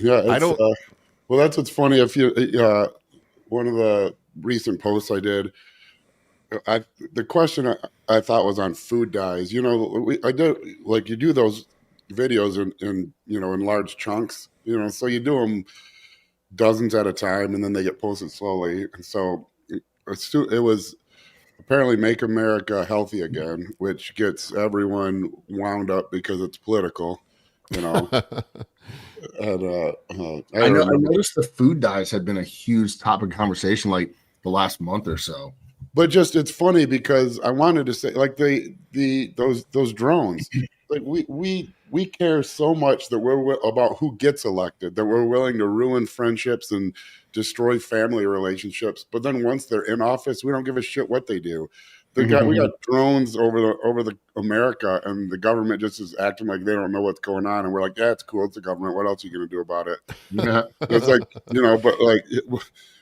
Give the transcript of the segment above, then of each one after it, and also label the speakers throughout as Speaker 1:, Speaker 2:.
Speaker 1: Yeah,
Speaker 2: I
Speaker 1: it's
Speaker 2: don't.
Speaker 1: well, that's what's funny. If you one of the recent posts I did, I the question I thought was on food dyes. I did like you do those videos in in large chunks. So you do them dozens at a time, and then they get posted slowly. And so it was apparently "Make America Healthy Again," which gets everyone wound up because it's political. You know, and I
Speaker 3: I
Speaker 1: don't
Speaker 3: know. I
Speaker 1: remember.
Speaker 3: noticed the food dyes had been a huge topic of conversation like the last month or so.
Speaker 1: But just it's funny because I wanted to say like those drones, like we care so much that we're about who gets elected, that we're willing to ruin friendships and destroy family relationships, but then once they're in office we don't give a shit what they do. We got drones over the America, and the government just is acting like they don't know what's going on, and we're like, yeah, it's cool, it's the government, what else are you going to do about it?
Speaker 3: Yeah.
Speaker 1: It's like, but like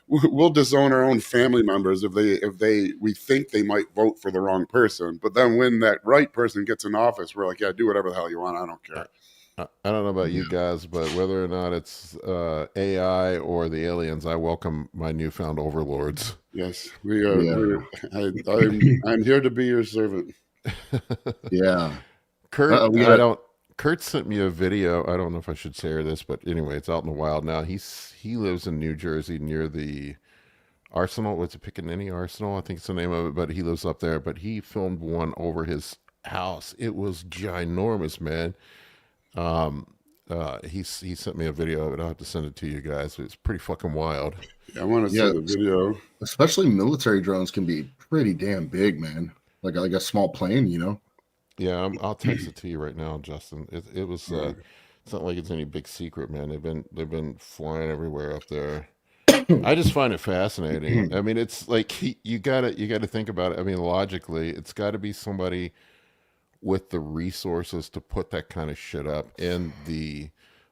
Speaker 1: we'll disown our own family members if we think they might vote for the wrong person, but then when that right person gets in office, we're like, yeah, do whatever the hell you want, I don't care.
Speaker 2: I don't know about you
Speaker 3: Yeah.
Speaker 2: guys, but whether or not it's AI or the aliens, I welcome my newfound overlords.
Speaker 1: Yes, we are.
Speaker 3: Yeah.
Speaker 1: I'm here to be your servant.
Speaker 3: Yeah.
Speaker 2: Kurt,
Speaker 3: We
Speaker 2: I
Speaker 3: got
Speaker 2: don't. Kurt sent me a video. I don't know if I should share this, but anyway, it's out in the wild now. He lives in New Jersey near the Arsenal. What's it, Pickaninny Arsenal? I think it's the name of it. But he lives up there. But he filmed one over his house. It was ginormous, man. He sent me a video of it. I'll have to send it to you guys. It's pretty fucking wild.
Speaker 1: I want to see
Speaker 3: Yeah.
Speaker 1: the video.
Speaker 3: especially military drones can be pretty damn big, man. Like a small plane,
Speaker 2: Yeah, I'll text it to you right now, Justin. It was.
Speaker 1: Yeah.
Speaker 2: It's not like it's any big secret, man. They've been flying everywhere up there. I just find it fascinating. I mean, it's like you gotta think about it. I mean, logically, it's got to be somebody with the resources to put that kind of shit up and the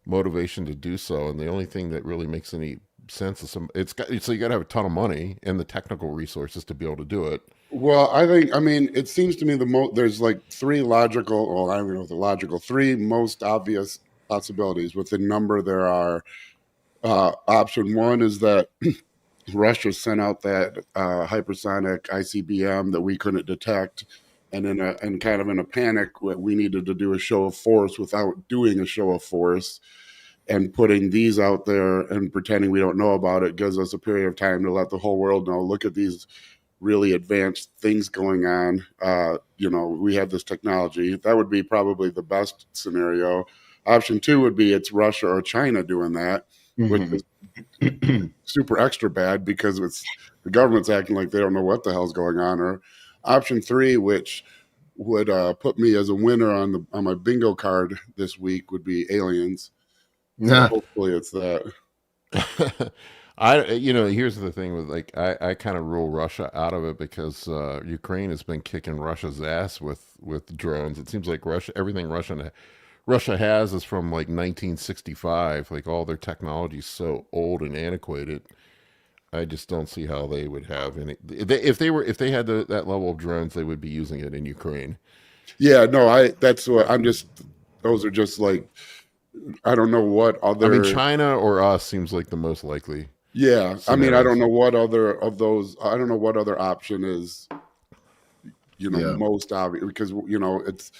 Speaker 2: motivation to do so. And the only thing that really makes any sense is so you got to have a ton of money and the technical resources to be able to do it.
Speaker 1: Well, I mean, it seems to me there's like three logical. Well, I don't know the logical. Three most obvious possibilities. With the number there are. Option one is that Russia sent out that hypersonic ICBM that we couldn't detect, and kind of in a panic, we needed to do a show of force without doing a show of force, and putting these out there and pretending we don't know about it gives us a period of time to let the whole world know. Look at these really advanced things going on. We have this technology. That would be probably the best scenario. Option two would be it's Russia or China doing that, which is super extra bad because it's the government's acting like they don't know what the hell's going on. Or option three, which would put me as a winner on my bingo card this week, would be aliens. So
Speaker 3: Yeah.
Speaker 1: hopefully it's that.
Speaker 2: Here's the thing with like I kind of rule Russia out of it because Ukraine has been kicking Russia's ass with drones. It seems like everything Russia has is from like 1965. Like all their technology is so old and antiquated. I just don't see how they would have any. If they had that level of drones, they would be using it in Ukraine.
Speaker 1: Yeah, no, that's what I'm just. Those are just like I don't know what other.
Speaker 2: I mean, China or us seems like the most likely.
Speaker 1: Yeah, I mean, I
Speaker 2: scenarios.
Speaker 1: don't know what other of those. I don't know what other option is.
Speaker 3: Yeah.
Speaker 1: Most obvious because it's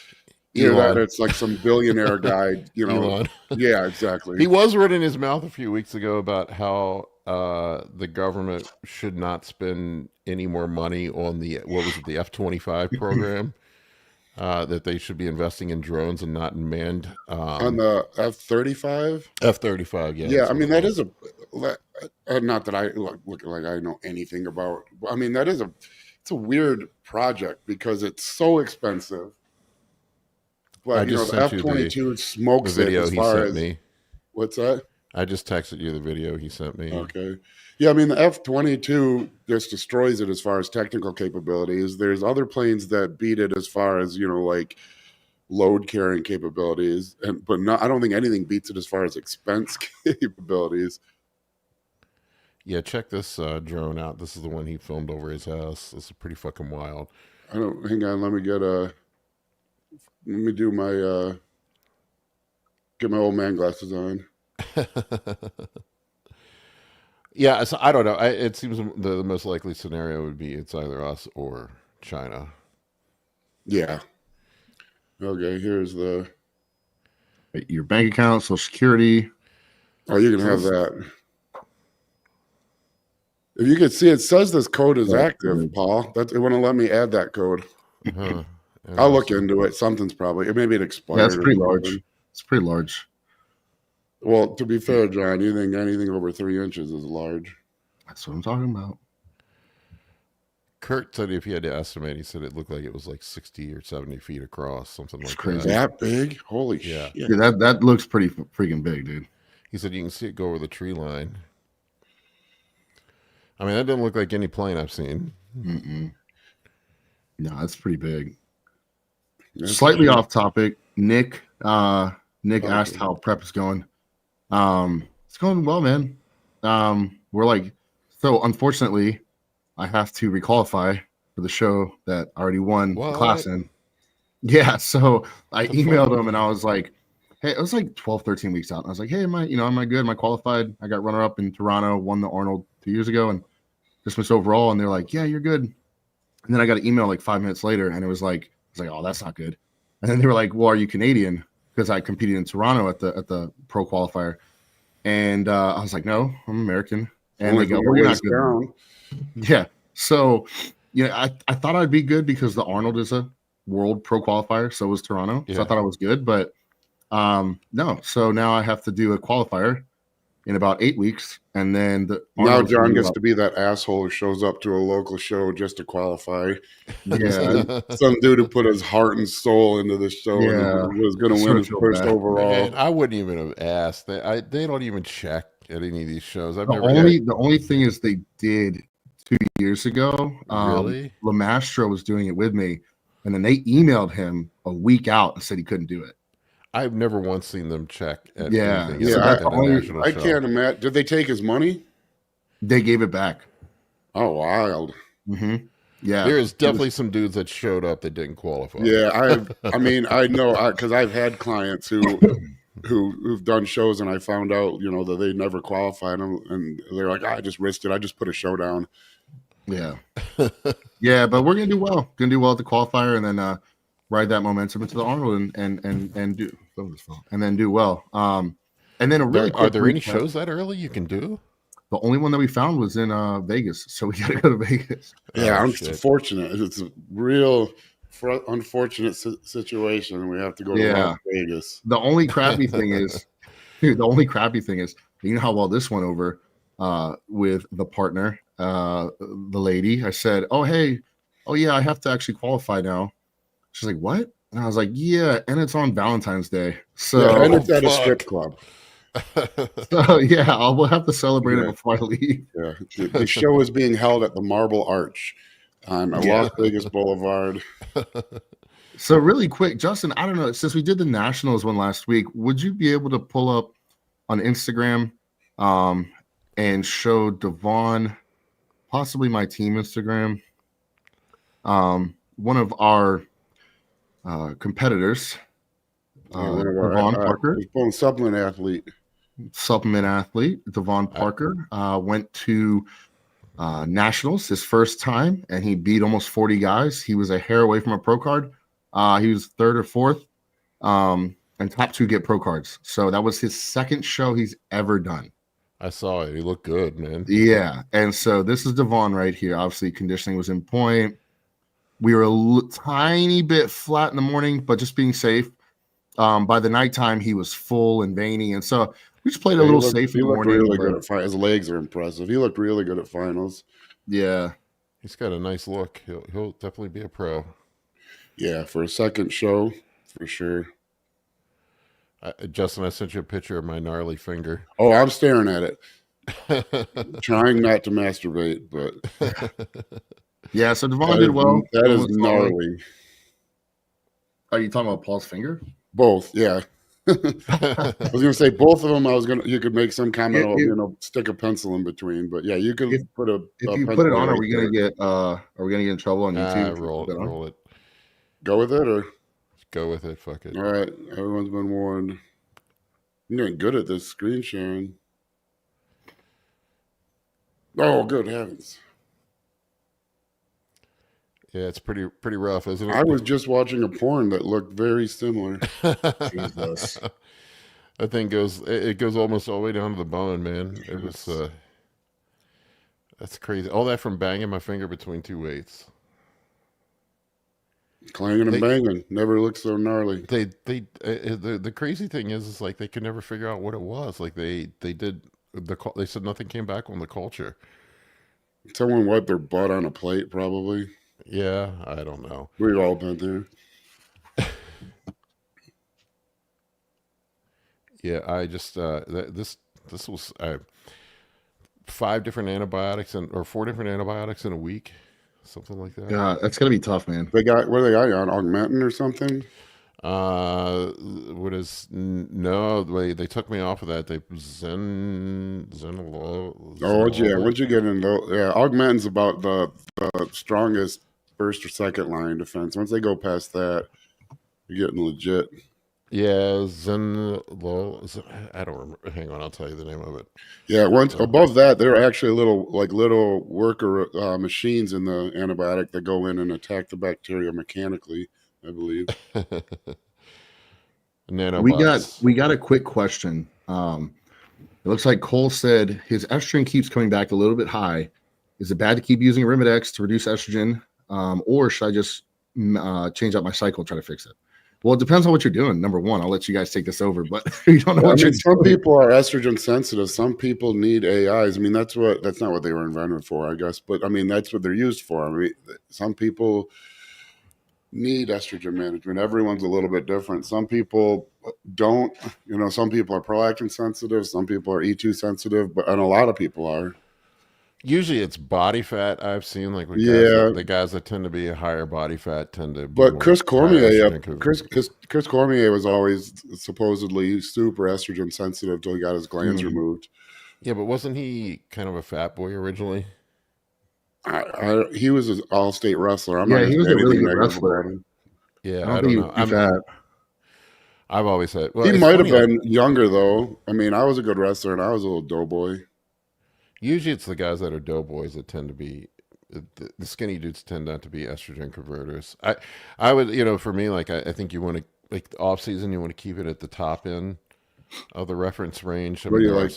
Speaker 1: either that
Speaker 2: Elon.
Speaker 1: or it's like some billionaire guy.
Speaker 2: Elon.
Speaker 1: Yeah, exactly.
Speaker 2: He was running his mouth a few weeks ago about how the government should not spend any more money on the F-25 program. That they should be investing in drones and not in manned
Speaker 1: On the F-35.
Speaker 2: F-35. Yeah,
Speaker 1: Yeah, I mean that is a. Not that I look like I know anything about. I mean it's a weird project because it's so expensive.
Speaker 2: I
Speaker 1: But
Speaker 2: just
Speaker 1: the
Speaker 2: sent you
Speaker 1: F-22
Speaker 2: the
Speaker 1: smokes it
Speaker 2: video
Speaker 1: as
Speaker 2: he
Speaker 1: far
Speaker 2: sent
Speaker 1: as
Speaker 2: me.
Speaker 1: what's that?
Speaker 2: I just texted you the video he sent me.
Speaker 1: Okay. Yeah, I mean the F-22 just destroys it as far as technical capabilities. There's other planes that beat it as far as like load carrying capabilities, but not. I don't think anything beats it as far as expense capabilities.
Speaker 2: Yeah, check this drone out. This is the one he filmed over his house. This is pretty fucking wild.
Speaker 1: I don't. Hang on. Let me do my get my old man glasses on.
Speaker 2: Yeah, so I don't know. It seems the most likely scenario would be it's either us or China.
Speaker 1: Yeah. Okay, here's the.
Speaker 3: Your bank account, Social Security.
Speaker 1: Oh, you can have that. If you can see, it says this code is active, Paul. It wouldn't let me add that code.
Speaker 2: Huh.
Speaker 1: I'll look into it. Something's probably maybe it expired.
Speaker 3: Yeah, it's pretty
Speaker 1: or
Speaker 3: large.
Speaker 1: something.
Speaker 3: It's pretty large.
Speaker 1: Well, to be fair, John, you think anything over 3 inches is large?
Speaker 3: That's what I'm talking about.
Speaker 2: Kurt said if he had to estimate, he said it looked like it was like 60 or 70 feet across, something
Speaker 3: It's
Speaker 2: like
Speaker 3: crazy.
Speaker 1: That big? Holy
Speaker 2: Yeah.
Speaker 1: shit!
Speaker 3: Yeah, that looks pretty freaking big, dude.
Speaker 2: He said you can see it go over the tree line. I mean, that doesn't look like any plane I've seen.
Speaker 3: Mm-mm. No, that's pretty big.
Speaker 1: That's
Speaker 3: Slightly
Speaker 1: big.
Speaker 3: off topic. Nick asked how prep is going. It's going well, man. We're like, so unfortunately, I have to requalify for the show that I already won the class in. Yeah, so I emailed him and I was like, hey, it was like 12, 13 weeks out. And I was like, hey, am I good? Am I qualified? I got runner up in Toronto, won the Arnold 2 years ago and dismissed overall. And they're like, yeah, you're good. And then I got an email like 5 minutes later and it was like, oh, that's not good. And then they were like, well, are you Canadian? Because I competed in Toronto at the pro qualifier. And I was like, no, I'm American. And they go, well, you're not good.
Speaker 1: Down.
Speaker 3: Yeah. So, I thought I'd be good because the Arnold is a world pro qualifier. So was Toronto.
Speaker 2: Yeah.
Speaker 3: So I thought I was good, but no. So now I have to do a qualifier in about 8 weeks. And then
Speaker 1: now John gets to be that asshole who shows up to a local show just to qualify.
Speaker 3: Yeah.
Speaker 1: Some dude who put his heart and soul into the show and was going to win his first overall.
Speaker 2: Man, I wouldn't even have asked. They don't even check at any of these shows.
Speaker 3: The only thing is they did 2 years ago.
Speaker 2: Really?
Speaker 3: Lemastro was doing it with me, and then they emailed him a week out and said he couldn't do it.
Speaker 2: I've never once seen them check at
Speaker 3: anything.
Speaker 2: national
Speaker 1: I
Speaker 2: show.
Speaker 1: can't imagine. Did they take his money?
Speaker 3: They gave it back.
Speaker 1: Oh, wild.
Speaker 3: Mm-hmm. Yeah.
Speaker 2: There is definitely some dudes that showed up that didn't qualify.
Speaker 1: Yeah, I mean, I know because I've had clients who've done shows and I found out, that they never qualified them and they're like, I just risked it. I just put a show down.
Speaker 3: Yeah. Yeah, but we're gonna do well. Gonna do well at the qualifier and then ride that momentum into the Arnold and do well. And then
Speaker 2: are there any shows that early you can do?
Speaker 3: The only one that we found was in Vegas, so we got to go to Vegas.
Speaker 1: Yeah, I'm fortunate. It's a real unfortunate situation. We have to go to Las Vegas.
Speaker 3: The only crappy thing is, you know how well this went over with the partner, the lady. I said, oh yeah, I have to actually qualify now. She's like, what? And I was like, yeah, and it's on Valentine's Day. So
Speaker 1: and it's at a strip club.
Speaker 3: So yeah, we'll have to celebrate it before I leave.
Speaker 1: Yeah, the show is being held at the Marble Arch on Las Vegas Boulevard.
Speaker 3: So really quick, Justin, I don't know, since we did the Nationals one last week, would you be able to pull up on Instagram and show Devon, possibly my team Instagram, one of our competitors, Devon Parker, supplement athlete Devon Parker went to Nationals his first time, and he beat almost 40 guys. He was a hair away from a pro card. He was third or fourth, and top two get pro cards. So that was his second show he's ever done.
Speaker 2: I saw it. He looked good, man.
Speaker 3: Yeah, and so this is Devon right here. Obviously, conditioning was in point. We were a tiny bit flat in the morning, but just being safe. By the nighttime, he was full and veiny, and so we just played a little safe in the morning.
Speaker 1: Really good at finals. His legs are impressive. He looked really good at finals.
Speaker 3: Yeah,
Speaker 2: he's got a nice look. He'll definitely be a pro.
Speaker 1: Yeah, for a second show, for sure.
Speaker 2: Justin, I sent you a picture of my gnarly finger.
Speaker 1: Oh, I'm staring at it. Trying not to masturbate, but
Speaker 3: yeah. So Devon did well.
Speaker 1: That is gnarly.
Speaker 3: Are you talking about Paul's finger?
Speaker 1: Both, yeah. I was gonna say both of them. You could make some comment of stick a pencil in between, but yeah, you could put a.
Speaker 3: If you put it on, are we gonna get in trouble on YouTube?
Speaker 2: Roll it.
Speaker 1: Go with it or
Speaker 2: go with it. Fuck it.
Speaker 1: All right, everyone's been warned. I'm getting good at this screen sharing. Oh, good heavens.
Speaker 2: Yeah, it's pretty rough, isn't
Speaker 1: I
Speaker 2: it?
Speaker 1: was just watching a porn that looked very similar.
Speaker 3: Jesus.
Speaker 2: That thing it goes almost all the way down to the bone, man. It was that's crazy. All that from banging my finger between two weights.
Speaker 1: Clanging and
Speaker 2: They
Speaker 1: banging. Never looked so gnarly.
Speaker 2: the crazy thing is like they could never figure out what it was. Like they did they said nothing came back on the culture.
Speaker 1: Someone wiped their butt on a plate, probably.
Speaker 2: Yeah, I don't know.
Speaker 1: We've all been there.
Speaker 2: Yeah, I just this was 5 different antibiotics or 4 different antibiotics in a week, something like that.
Speaker 3: Yeah, that's gonna be tough, man.
Speaker 1: They got what they got you on Augmentin or something.
Speaker 2: What is no? They took me off of that. They
Speaker 1: Oh yeah, once you get into Augmentin's about the strongest first or second line defense. Once they go past that, you're getting legit.
Speaker 2: Yeah, I don't remember. Hang on, I'll tell you the name of it.
Speaker 1: Yeah, once above that, there are actually little worker machines in the antibiotic that go in and attack the bacteria mechanically, I believe.
Speaker 2: Nanobots.
Speaker 3: We got a quick question. It looks like Cole said his estrogen keeps coming back a little bit high. Is it bad to keep using Arimidex to reduce estrogen, or should I just change out my cycle and try to fix it? Well, it depends on what you're doing. Number one, I'll let you guys take this over, but you don't know what you're
Speaker 1: some
Speaker 3: doing.
Speaker 1: people are estrogen sensitive. Some people need AIs. I mean, that's not what they were invented for, I guess. But I mean, that's what they're used for. I mean, some people need estrogen management. Everyone's a little bit different. Some people don't. Some people are prolactin sensitive. Some people are E2 sensitive, and a lot of people are.
Speaker 2: Usually it's body fat. I've seen like with the guys that tend to be a higher body fat tend to be
Speaker 1: But Chris Cormier,
Speaker 2: Chris
Speaker 1: Cormier was always supposedly super estrogen sensitive till he got his glands removed.
Speaker 2: Yeah, but wasn't he kind of a fat boy originally?
Speaker 1: He was an all-state wrestler.
Speaker 3: He was a really good wrestler.
Speaker 2: Yeah, I don't know. I'm
Speaker 3: fat.
Speaker 2: I've always said
Speaker 1: he might have been younger though. I mean, I was a good wrestler and I was a little doughboy.
Speaker 2: Usually it's the guys that are doughboys that tend to be the skinny dudes tend not to be estrogen converters. I would, for me, like I think you want to, like the off season, you want to keep it at the top end of the reference range.
Speaker 1: What do you like?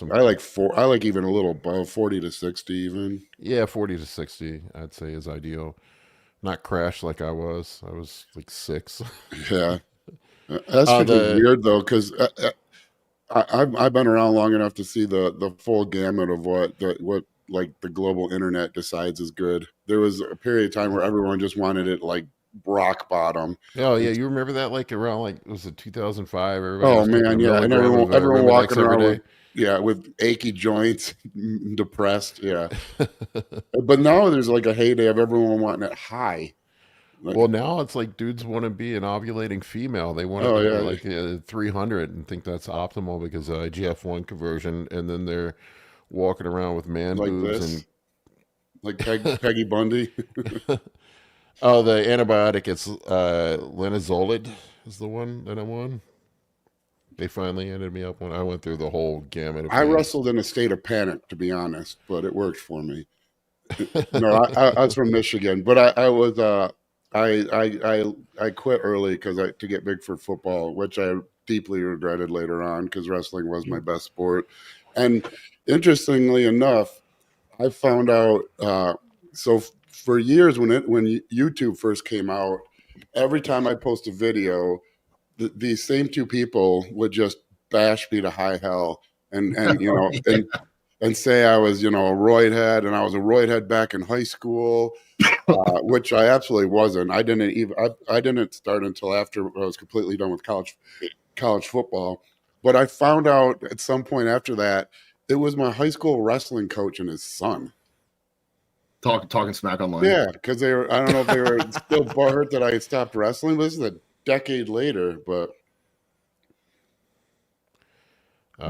Speaker 1: I like even a little above 40 to 60 even.
Speaker 2: Yeah, 40 to 60 I'd say is ideal. Not crash like I was. I was like 6.
Speaker 1: Yeah. Estrogen's weird though, because I've been around long enough to see the full gamut of what like the global internet decides is good. There was a period of time where everyone just wanted it like rock bottom.
Speaker 2: Oh yeah, you remember that like around like was it 2005?
Speaker 1: Oh man, yeah, and everyone walking around with achy joints, depressed, yeah. But now there's like a heyday of everyone wanting it high.
Speaker 2: Well, now it's like dudes want to be an ovulating female. They want to be like 300 and think that's optimal because IGF-1 conversion, and then they're walking around with man
Speaker 1: like
Speaker 2: boobs
Speaker 1: this.
Speaker 2: And
Speaker 1: like Peggy Bundy.
Speaker 2: Oh, the antibiotic, it's linezolid is the one that I'm on. They finally ended me up when I went through the whole gamut of
Speaker 1: I
Speaker 2: things.
Speaker 1: wrestled in a state of panic, to be honest, but it worked for me. No, I was from Michigan, but I was I quit early to get big for football, which I deeply regretted later on because wrestling was my best sport. And interestingly enough, I found out so for years when YouTube first came out, every time I post a video, these same two people would just bash me to high hell and and say I was a roid head, and I was a roid head back in high school, which I absolutely wasn't. I didn't start until after I was completely done with college football. But I found out at some point after that it was my high school wrestling coach and his son
Speaker 3: talking smack online.
Speaker 1: Yeah, because they were. I don't know if they were still butthurt that I had stopped wrestling. But this is a decade later, but.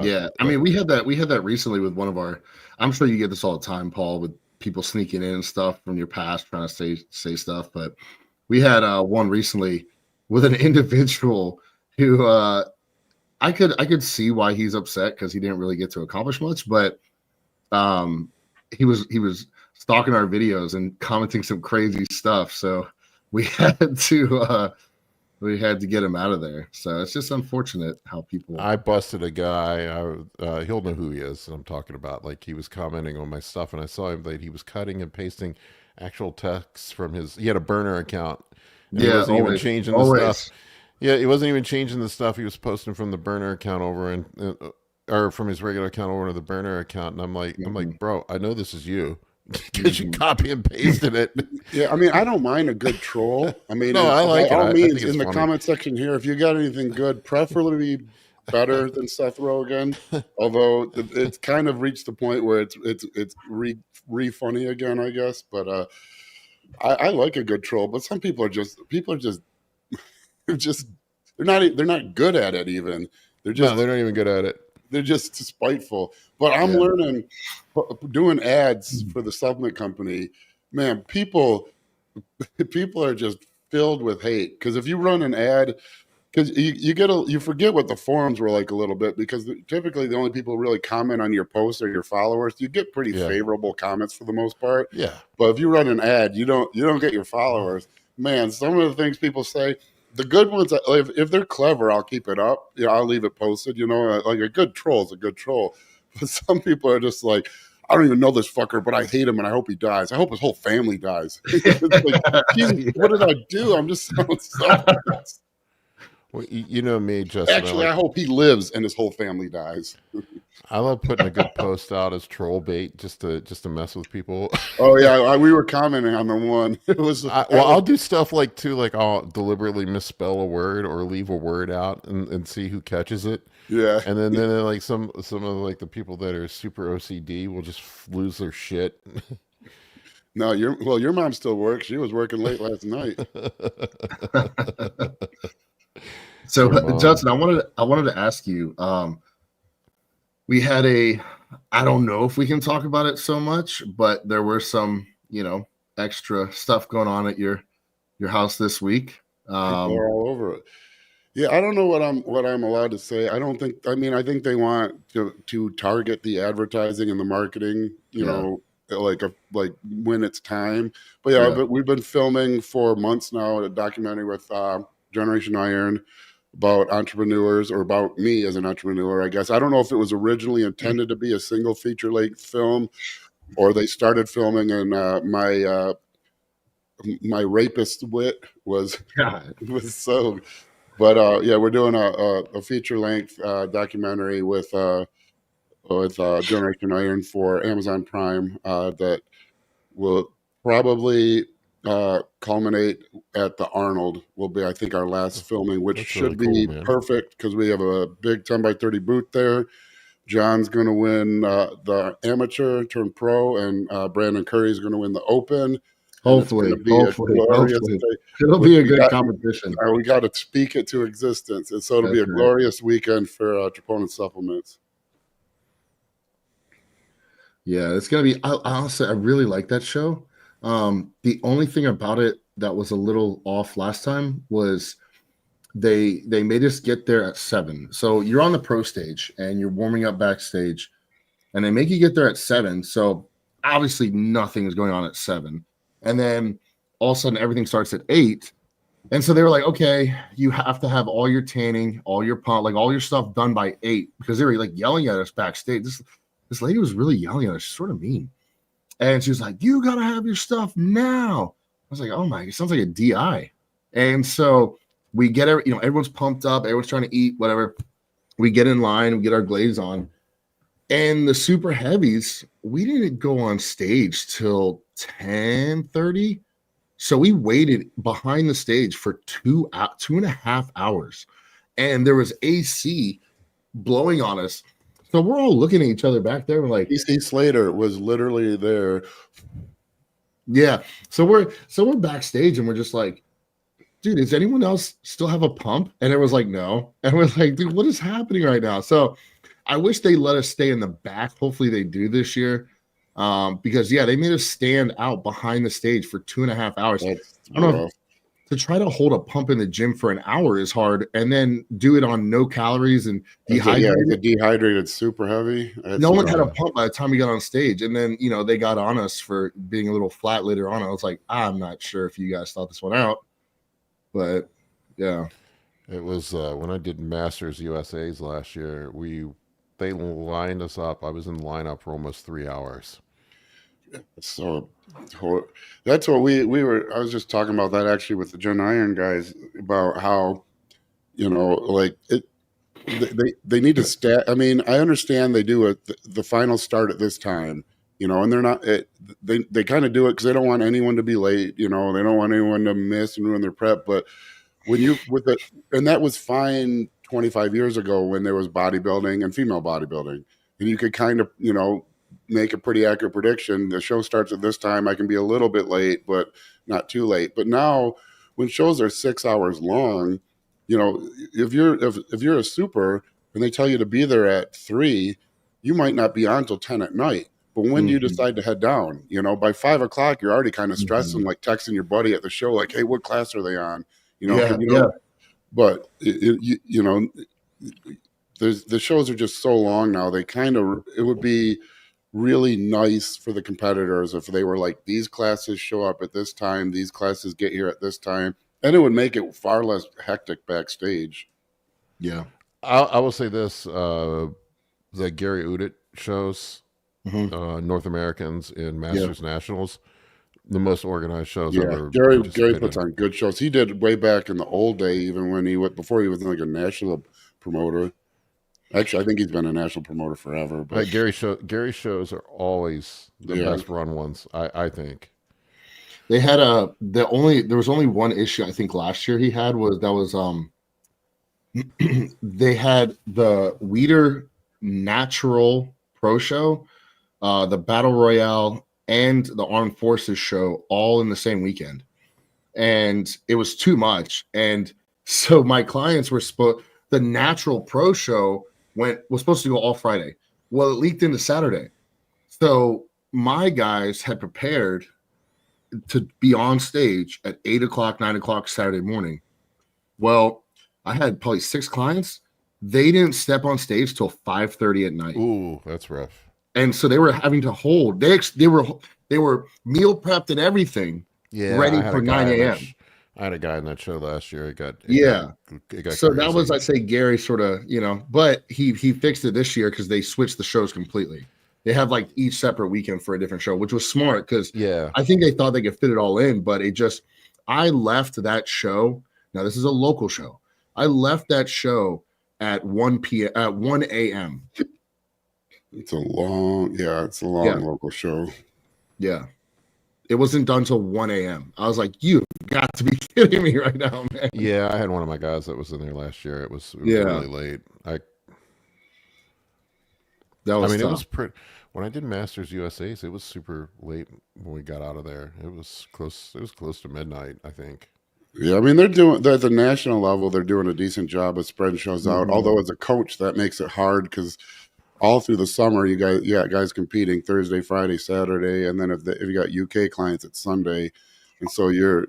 Speaker 3: Yeah, I mean, we had that recently with one of our. I'm sure you get this all the time, Paul, with people sneaking in and stuff from your past, trying to say stuff. But we had one recently with an individual who I could see why he's upset because he didn't really get to accomplish much, but he was stalking our videos and commenting some crazy stuff. So we had to get him out of there. So it's just unfortunate how people.
Speaker 2: I busted a guy. He'll know who he is. I'm talking about. Like, he was commenting on my stuff, and I saw him that he was cutting and pasting actual texts from his. He had a burner account. And he wasn't even changing the stuff. Yeah, he wasn't even changing the stuff. He was posting from the burner account over and or from his regular account over to the burner account. And I'm like, bro, I know this is you because you copy and pasted it.
Speaker 1: Yeah, I mean, I don't mind a good troll. I mean,
Speaker 2: no, I like it.
Speaker 1: All means,
Speaker 2: in
Speaker 1: the comment section here, if you got anything good, preferably better than Seth Rogen. Although it's kind of reached the point where it's re-funny again, I guess. But I like a good troll. But some people are just they're not good at it even. They're not
Speaker 2: even good at it.
Speaker 1: They're just spiteful. But I'm learning doing ads for the supplement company. Man, people are just filled with hate. Because if you run an ad, because you forget what the forums were like a little bit, because typically the only people who really comment on your posts are your followers. You get pretty favorable comments for the most part.
Speaker 2: Yeah.
Speaker 1: But if you run an ad, you don't get your followers. Man, some of the things people say, the good ones, if they're clever, I'll keep it up. I'll leave it posted. Like a good troll is a good troll. But some people are just like, I don't even know this fucker, but I hate him and I hope he dies. I hope his whole family dies. It's like, Jesus, what did I do? I'm just so selfish.
Speaker 2: Well, you know me, Justin.
Speaker 1: Actually, I hope he lives and his whole family dies.
Speaker 2: I love putting a good post out as troll bait just to mess with people.
Speaker 1: Oh yeah, we were commenting on the one. It was
Speaker 2: I'll do stuff like I'll deliberately misspell a word or leave a word out and see who catches it.
Speaker 1: Yeah,
Speaker 2: and then like some of like the people that are super OCD will just lose their shit.
Speaker 1: No, your mom still works. She was working late last night.
Speaker 3: So Justin, I wanted to ask you. We had I don't know if we can talk about it so much, but there were some, extra stuff going on at your house this week.
Speaker 1: People are all over it. Yeah, I don't know what I'm allowed to say. I think they want to target the advertising and the marketing, like when it's time. But but we've been filming for months now a documentary with Generation Iron about entrepreneurs, or about me as an entrepreneur, I guess. I don't know if it was originally intended to be a single feature length film, or they started filming and my rapist wit was so. But we're doing a feature length documentary with Generation Iron for Amazon Prime that will probably culminate at the Arnold. Will be, I think, our last filming, which should be perfect because we have a big 10x30 booth there. John's going to win the amateur, turn pro, and Brandon Curry is going to win the open.
Speaker 3: Hopefully. It'll be a good competition.
Speaker 1: We got to speak it to existence, and so it'll be a glorious weekend for Troponin Supplements.
Speaker 3: Yeah, it's gonna be. Honestly, I really like that show. The only thing about it that was a little off last time was they made us get there at 7. So you're on the pro stage and you're warming up backstage, and they make you get there at 7. So obviously nothing is going on at 7. And then all of a sudden everything starts at 8. And so they were like, okay, you have to have all your tanning, all your pump, like all your stuff done by 8, because they were like yelling at us backstage. This lady was really yelling at us, sort of mean. And she was like, you got to have your stuff now. I was like, oh my, it sounds like a DI. And so we get, everyone's pumped up. Everyone's trying to eat, whatever. We get in line, we get our glaze on. And the super heavies, we didn't go on stage till 10:30. So we waited behind the stage for 2.5 hours. And there was AC blowing on us. So we're all looking at each other back there. We're like,
Speaker 1: PC Slater was literally there.
Speaker 3: Yeah. So we're backstage and we're just like, dude, does anyone else still have a pump? And it was like, no. And we're like, dude, what is happening right now? So I wish they let us stay in the back. Hopefully they do this year. Because they made us stand out behind the stage for 2.5 hours. I don't know to try to hold a pump in the gym for an hour is hard, and then do it on no calories and dehydrated.
Speaker 1: The dehydrated, super heavy.
Speaker 3: No one had a pump by the time we got on stage, and then they got on us for being a little flat later on. I was like, I'm not sure if you guys thought this one out, but yeah.
Speaker 2: It was when I did Masters USA's last year. They lined us up. I was in the lineup for almost 3 hours.
Speaker 1: So that's what we were. I was just talking about that actually with the Gen Iron guys about how, like they need to stat. I mean, I understand they do the final start at this time, and they're not. They kind of do it because they don't want anyone to be late. They don't want anyone to miss and ruin their prep. But and that was fine 25 years ago when there was bodybuilding and female bodybuilding, and you could kind of make a pretty accurate prediction. The show starts at this time. I can be a little bit late, but not too late. But now, when shows are 6 hours long, if you're a super and they tell you to be there at 3, you might not be on till 10 at night. But when do you decide to head down? By 5 o'clock, you're already kind of stressing, like texting your buddy at the show, like, "Hey, what class are they on?" But the shows are just so long now. It would be really nice for the competitors if they were like, these classes show up at this time, these classes get here at this time, and it would make it far less hectic backstage.
Speaker 3: Yeah.
Speaker 2: I will say this, the Gary Udit shows, North Americans in Masters Nationals, the most organized shows ever.
Speaker 1: Gary puts on good shows. He did way back in the old day, even when before he was like a national promoter. Actually, I think he's been a national promoter forever. But
Speaker 2: Gary shows are always the best run ones, I think.
Speaker 3: They had there was only one issue I think last year he had was they had the Weider Natural Pro Show, the Battle Royale, and the Armed Forces show all in the same weekend, and it was too much. And so my clients were the Natural Pro Show was supposed to go all Friday. Well, it leaked into Saturday. So my guys had prepared to be on stage at 8 o'clock, 9 o'clock Saturday morning. Well, I had probably 6 clients. They didn't step on stage till 5:30 at night.
Speaker 2: Ooh, that's rough.
Speaker 3: And so they were having to hold. They were meal prepped and everything, ready for 9 a.m.
Speaker 2: I had a guy in that show last year. It got
Speaker 3: so
Speaker 2: crazy.
Speaker 3: that was, I'd say, Gary sort of, but he fixed it this year because they switched the shows completely. They have like each separate weekend for a different show, which was smart because I think they thought they could fit it all in. But I left that show. Now this is a local show. I left that show at 1 a.m.
Speaker 1: It's a long local show.
Speaker 3: Yeah. It wasn't done till 1 a.m. I was like, you've got to be kidding me right now, man.
Speaker 2: Yeah, I had one of my guys that was in there last year. It was really late. It was pretty. When I did Masters USA's, it was super late when we got out of there. It was close to midnight, I think.
Speaker 1: Yeah, I mean, they're at the national level, they're doing a decent job of spreading shows out. Although as a coach, that makes it hard because all through the summer, you got guys competing Thursday, Friday, Saturday, and then if you got UK clients, it's Sunday, and so your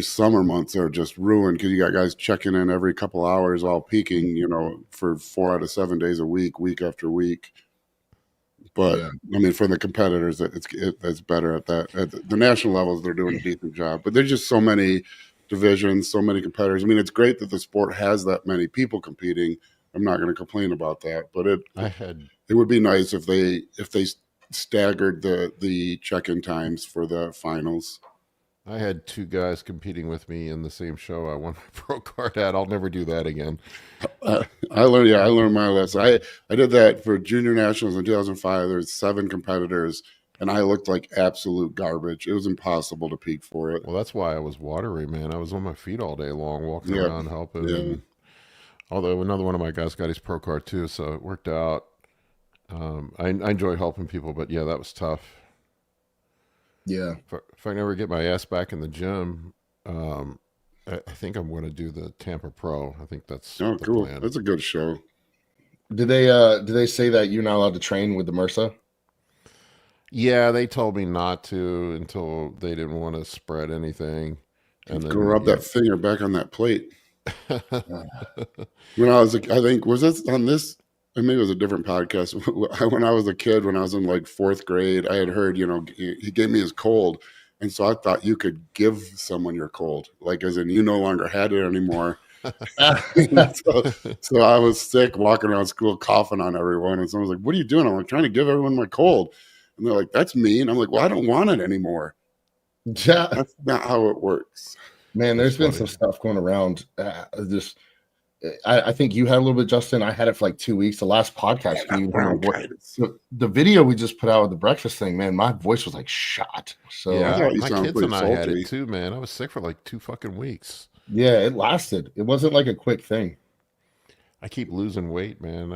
Speaker 1: summer months are just ruined because you got guys checking in every couple hours, all peaking, for 4 out of 7 days a week, week after week. But I mean, for the competitors, it's better at that. At the national levels, they're doing a decent job. But there's just so many divisions, so many competitors. I mean, it's great that the sport has that many people competing. I'm not going to complain about that, but it would be nice if they staggered the check-in times for the finals.
Speaker 2: I had 2 guys competing with me in the same show I won my pro card at. I'll never do that again.
Speaker 1: I learned my lesson. I did that for junior nationals in 2005. There's 7 competitors, and I looked like absolute garbage. It was impossible to peak for it.
Speaker 2: Well, that's why I was watery, man. I was on my feet all day long, walking around helping. Yeah. Although another one of my guys got his pro card too, so it worked out. I enjoy helping people, but yeah, that was tough.
Speaker 3: Yeah.
Speaker 2: If I never get my ass back in the gym, I think I'm going to do the Tampa Pro. I think that's the
Speaker 1: cool.
Speaker 2: plan.
Speaker 1: That's a good show.
Speaker 3: Did they say that you're not allowed to train with the MRSA?
Speaker 2: Yeah, they told me not to until they didn't want to spread anything. And
Speaker 1: Go
Speaker 2: then
Speaker 1: rub that finger back on that plate. When I was, I think, was this on this? Maybe it was a different podcast. When I was a kid, when I was in like 4th grade, I had heard, he gave me his cold. And so I thought you could give someone your cold, like as in you no longer had it anymore. so I was sick walking around school coughing on everyone. And someone was like, what are you doing? I'm like, trying to give everyone my cold. And they're like, that's mean. I'm like, well, I don't want it anymore.
Speaker 3: Yeah.
Speaker 1: That's not how it works.
Speaker 3: Man, there's been some stuff going around. I think you had a little bit, Justin. I had it for like 2 weeks. The last podcast, the video we just put out with the breakfast thing, man, my voice was like shot. So
Speaker 2: yeah, my kids and I had it too, man. I was sick for like 2 fucking weeks.
Speaker 3: Yeah, it lasted. It wasn't like a quick thing.
Speaker 2: I keep losing weight, man.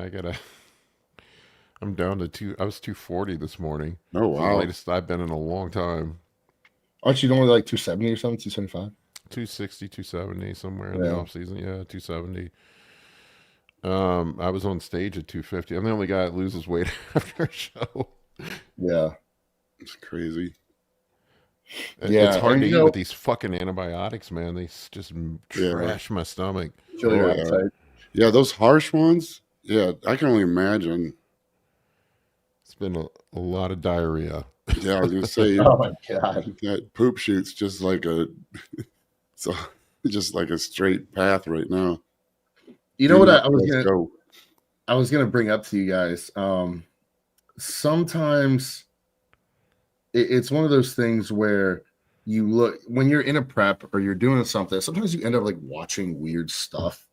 Speaker 2: I'm down to I was 240 this morning.
Speaker 1: Oh, wow.
Speaker 2: The latest I've been in a long time.
Speaker 3: Aren't you normally like 270 or something, 275?
Speaker 2: 260, 270, somewhere in the off season. Yeah, 270. I was on stage at 250. I'm the only guy that loses weight after a show.
Speaker 3: Yeah.
Speaker 1: It's crazy.
Speaker 2: It's hard to eat with these fucking antibiotics, man. They just trash my stomach.
Speaker 1: Yeah, those harsh ones. Yeah, I can only imagine.
Speaker 2: It's been a lot of diarrhea.
Speaker 1: Yeah, I was gonna say.
Speaker 3: Oh my god,
Speaker 1: that poop shoot's just like just like a straight path right now.
Speaker 3: You know what I was gonna bring up to you guys. Sometimes it's one of those things where you look when you're in a prep or you're doing something. Sometimes you end up like watching weird stuff.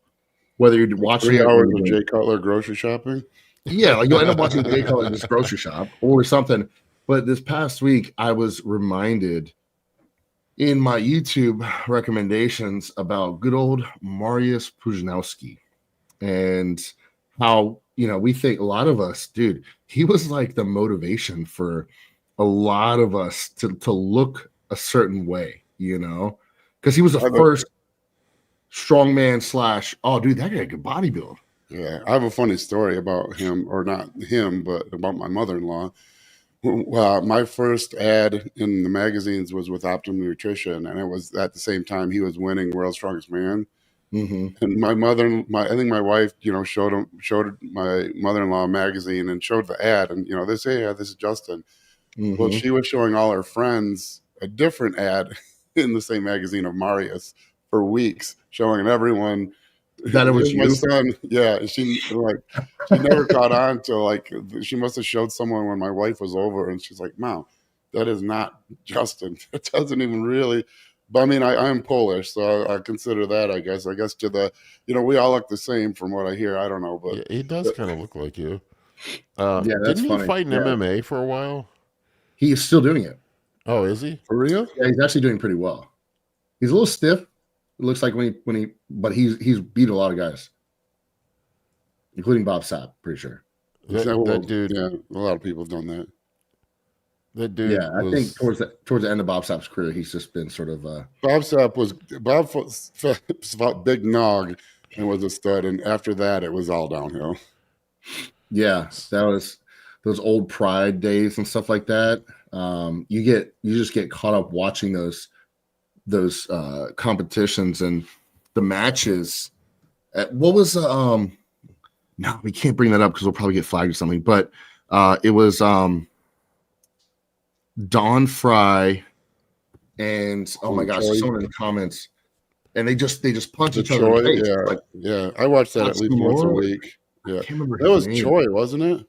Speaker 3: Whether you're watching
Speaker 1: 3 hours of Jay Cutler grocery shopping.
Speaker 3: Yeah, like you'll end up watching Jay Cutler in this grocery shop or something. But this past week, I was reminded in my YouTube recommendations about good old Mariusz Pudzianowski and how, we think a lot of us, dude, he was like the motivation for a lot of us to look a certain way, because he was the first strongman / oh, dude, that guy could bodybuild.
Speaker 1: Yeah, I have a funny story about him, or not him, but about my mother-in-law. My first ad in the magazines was with Optimum Nutrition, and it was at the same time he was winning World's Strongest Man. Mm-hmm. And I think my wife, showed my mother-in-law a magazine and showed the ad, and they say, yeah, this is Justin. Mm-hmm. Well, she was showing all her friends a different ad in the same magazine of Marius for weeks, showing everyone
Speaker 3: that it was
Speaker 1: my son. Yeah, she never caught on till she must have showed someone when my wife was over, and she's like, "Mom, that is not Justin. It doesn't even really." But I mean, I'm Polish, so I consider that. I guess to the we all look the same from what I hear. I don't know, but
Speaker 2: yeah, he does kind of look like you.
Speaker 3: Yeah, that's
Speaker 2: didn't
Speaker 3: funny.
Speaker 2: He fight in MMA for a while?
Speaker 3: He is still doing it.
Speaker 2: Oh, is he
Speaker 1: for real?
Speaker 3: Yeah, he's actually doing pretty well. He's a little stiff. It looks like but he's beat a lot of guys, including Bob Sapp. Pretty sure.
Speaker 2: That dude.
Speaker 1: Yeah, a lot of people have done that.
Speaker 2: That dude.
Speaker 3: Yeah, I think towards the end of Bob Sapp's career, he's just been sort of.
Speaker 1: Bob Sapp was big nog and was a stud, and after that, it was all downhill.
Speaker 3: Yeah, that was those old Pride days and stuff like that. You just get caught up watching those competitions and the matches. What was no, we can't bring that up because we'll probably get flagged or something. But it was Don Fry and oh my gosh, someone in the comments, and they just punch each other in the face.
Speaker 1: Yeah, I watched that at least once a week. Yeah, I can't remember that was name. Choi, wasn't it?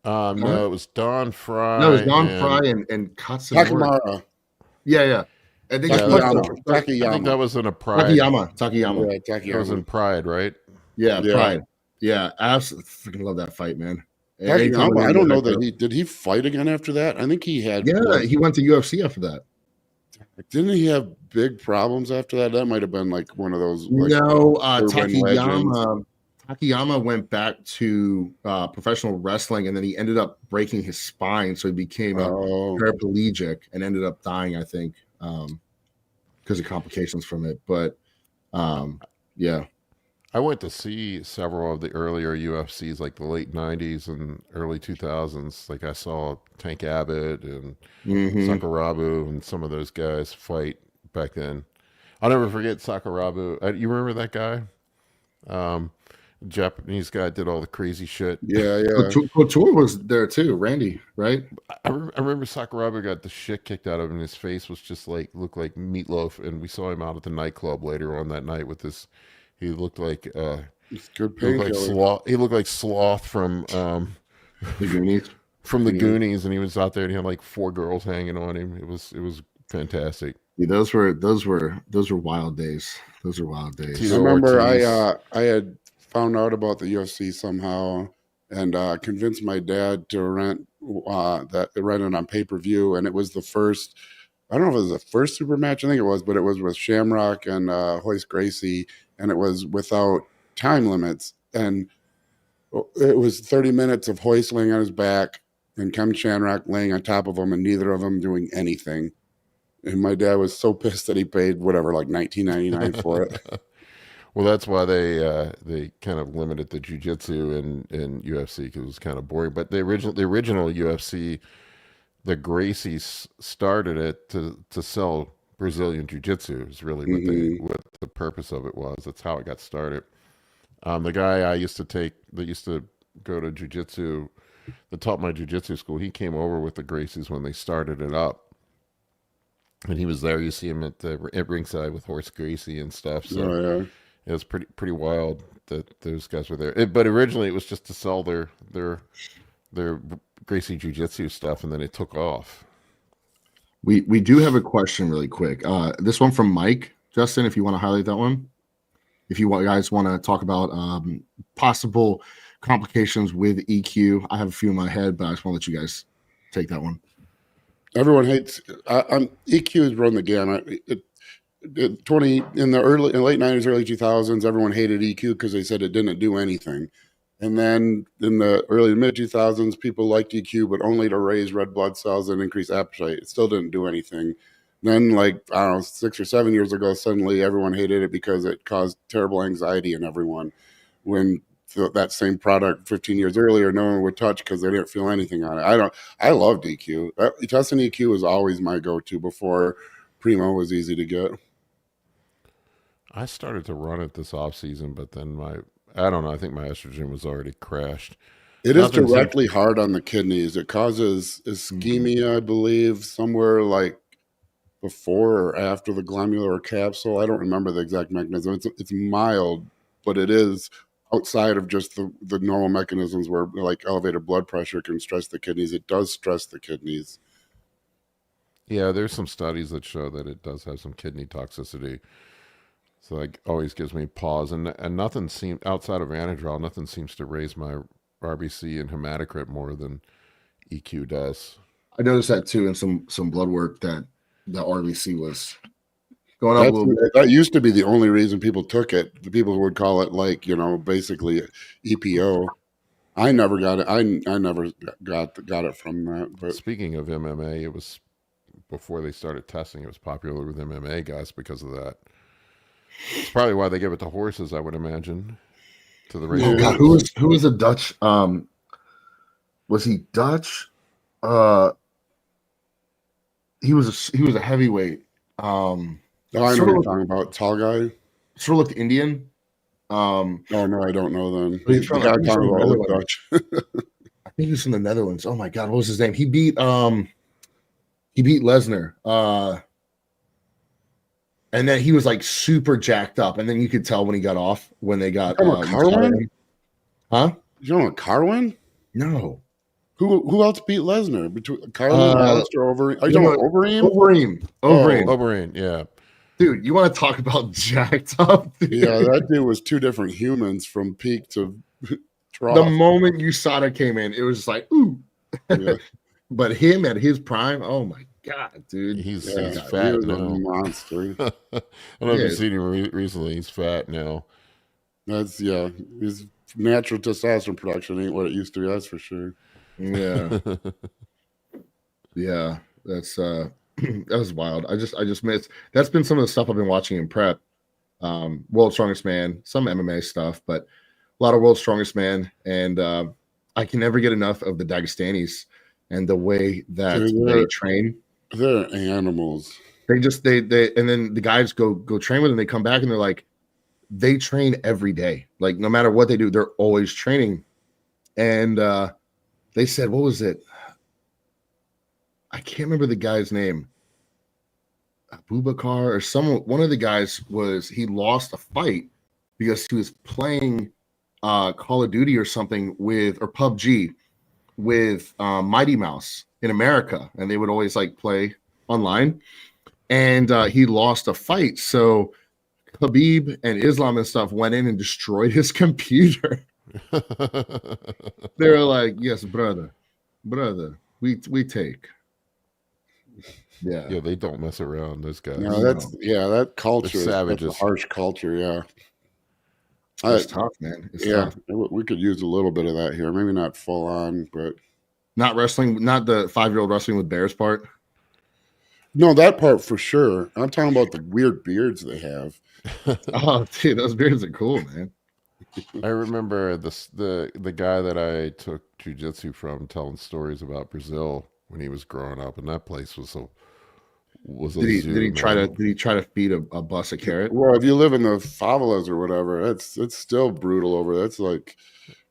Speaker 2: No, it was Don Fry.
Speaker 3: No, it was Don Fry and Katsunori. Yeah. I think
Speaker 2: I think that was in a Pride.
Speaker 3: Takayama.
Speaker 1: Yeah,
Speaker 2: That was in Pride, right?
Speaker 3: Yeah, Pride. Yeah, I absolutely freaking love that fight, man.
Speaker 1: I don't know that did he fight again after that? I think he had.
Speaker 3: Yeah, he went to UFC after that.
Speaker 1: Didn't he have big problems after that? That might have been like one of those.
Speaker 3: No, Takayama went back to professional wrestling, and then he ended up breaking his spine, so he became a paraplegic and ended up dying, I think, because of complications from it. But yeah.
Speaker 2: I went to see several of the earlier UFCs, like the late 90s and early 2000s. Like I saw Tank Abbott and Sakurabu and some of those guys fight back then. I'll never forget Sakurabu. You remember that guy? Japanese guy did all the crazy shit.
Speaker 1: Yeah, yeah.
Speaker 3: Couture was there too. Randy, right?
Speaker 2: I remember Sakurabu got the shit kicked out of him, and his face was just like looked like meatloaf. And we saw him out at the nightclub later on that night with this. He looked like
Speaker 1: It's good
Speaker 2: he looked like
Speaker 1: painkiller.
Speaker 2: sloth. He looked like Sloth from
Speaker 3: The Goonies.
Speaker 2: from the Goonies, and he was out there and he had like 4 girls hanging on him. It was fantastic.
Speaker 3: Yeah, those were wild days. Those were wild days.
Speaker 2: Tito
Speaker 1: I remember
Speaker 2: Ortiz.
Speaker 1: I had found out about the UFC somehow and convinced my dad to rent it on pay-per-view, and it was the first. I don't know if it was the first super match. I think it was, but it was with Shamrock and Hoist Gracie, and it was without time limits, and it was 30 minutes of Hoist laying on his back and Ken Shamrock laying on top of him, and neither of them doing anything. And my dad was so pissed that he paid whatever, like $19.99 for it.
Speaker 2: Well, that's why they kind of limited the jiu-jitsu in UFC because it was kind of boring. But the original UFC, the Gracies started it to sell Brazilian jiu-jitsu is really what the purpose of it was. That's how it got started. The guy I used to take that used to go to jiu-jitsu that taught my jiu-jitsu school, he came over with the Gracies when they started it up. And he was there. You see him at ringside with Horse Gracie and stuff. So
Speaker 1: Yeah.
Speaker 2: it was pretty wild that those guys were there. But originally it was just to sell their Gracie Jiu-Jitsu stuff, and then it took off.
Speaker 3: We do have a question really quick. This one from Mike. Justin, if you want to highlight that one. If you guys want to talk about possible complications with EQ, I have a few in my head, but I just want to let you guys take that one.
Speaker 1: Everyone hates EQ has run the gamut. In the late 90s, early 2000s, everyone hated EQ because they said it didn't do anything. And then in the early mid 2000s, people liked EQ, but only to raise red blood cells and increase appetite. It still didn't do anything. Then, like, I don't know, 6 or 7 years ago, suddenly everyone hated it because it caused terrible anxiety in everyone. When that same product 15 years earlier, no one would touch because they didn't feel anything on it. I loved EQ. Testing EQ was always my go-to before Primo was easy to get.
Speaker 2: I started to run it this off season, but then I don't know. I think my estrogen was already crashed.
Speaker 1: It is directly hard on the kidneys. It causes ischemia, I believe, somewhere like before or after the glomerular capsule. I don't remember the exact mechanism. It's mild, but it is outside of just the normal mechanisms where like elevated blood pressure can stress the kidneys. It does stress the kidneys.
Speaker 2: Yeah, there's some studies that show that it does have some kidney toxicity. So that always gives me pause. And nothing seems, outside of Anadrol, nothing seems to raise my RBC and hematocrit more than EQ does.
Speaker 3: I noticed that too in some blood work that the RBC was going up a little bit.
Speaker 1: That used to be the only reason people took it. The people would call it like, basically EPO. I never got it. I never got it from that. But
Speaker 2: speaking of MMA, it was before they started testing. It was popular with MMA guys because of that. It's probably why they give it to horses, I would imagine. To the
Speaker 3: Oh God, who was a Dutch? Was he Dutch? He was a heavyweight.
Speaker 1: I know what you're talking about. Tall guy.
Speaker 3: Sort of looked Indian.
Speaker 1: Oh no, I don't know then.
Speaker 3: He's from the
Speaker 1: Dutch.
Speaker 3: I think he's from the Netherlands. Oh my God, what was his name? He beat Lesnar. And then he was like super jacked up, and then you could tell when he got off when they got
Speaker 1: Carwin?
Speaker 3: Huh?
Speaker 1: You know Carwin?
Speaker 3: No.
Speaker 1: Who else beat Lesnar between Carwin and Alistair Overeem? Are you talking about
Speaker 3: Overeem?
Speaker 2: Overeem, yeah.
Speaker 3: Dude, you want to talk about jacked up? Dude?
Speaker 1: Yeah, that dude was two different humans from peak to trough.
Speaker 3: The moment USADA came in, it was just like, ooh.
Speaker 1: Yeah.
Speaker 3: But him at his prime, oh my God, dude.
Speaker 2: He's
Speaker 1: He
Speaker 2: fat
Speaker 1: was
Speaker 2: now.
Speaker 1: a monster.
Speaker 2: I don't know if you've seen him recently. He's fat now.
Speaker 1: His natural testosterone production ain't what it used to be, that's for sure.
Speaker 3: Yeah. Yeah. That's that was wild. I just missed. That's been some of the stuff I've been watching in prep. World's Strongest Man, some MMA stuff, but a lot of World's Strongest Man. And I can never get enough of the Dagestanis and the way that they train.
Speaker 1: They're animals.
Speaker 3: They just they and then the guys go train with them. They come back and they're like, they train every day. Like no matter what they do, they're always training. And they said, what was it? I can't remember the guy's name. Abubakar or someone. One of the guys he lost a fight because he was playing Call of Duty or something or PUBG with Mighty Mouse in America, and they would always like play online. And he lost a fight, so Khabib and Islam and stuff went in and destroyed his computer. They were like, "Yes, brother, we take." Yeah,
Speaker 2: Yeah, they don't mess around. Those guys.
Speaker 1: No, that culture is
Speaker 2: savages.
Speaker 1: a harsh culture. Yeah,
Speaker 3: it's tough, man. It's tough.
Speaker 1: We could use a little bit of that here. Maybe not full on, but
Speaker 3: not wrestling, not the 5-year-old wrestling with bears part.
Speaker 1: No, that part for sure. I'm talking about the weird beards they have.
Speaker 3: Oh, dude, those beards are cool, man.
Speaker 2: I remember the guy that I took jiu-jitsu from telling stories about Brazil when he was growing up, and that place was a
Speaker 3: did he try to feed a bus a carrot?
Speaker 1: Well, if you live in the favelas or whatever, it's still brutal over there. It's like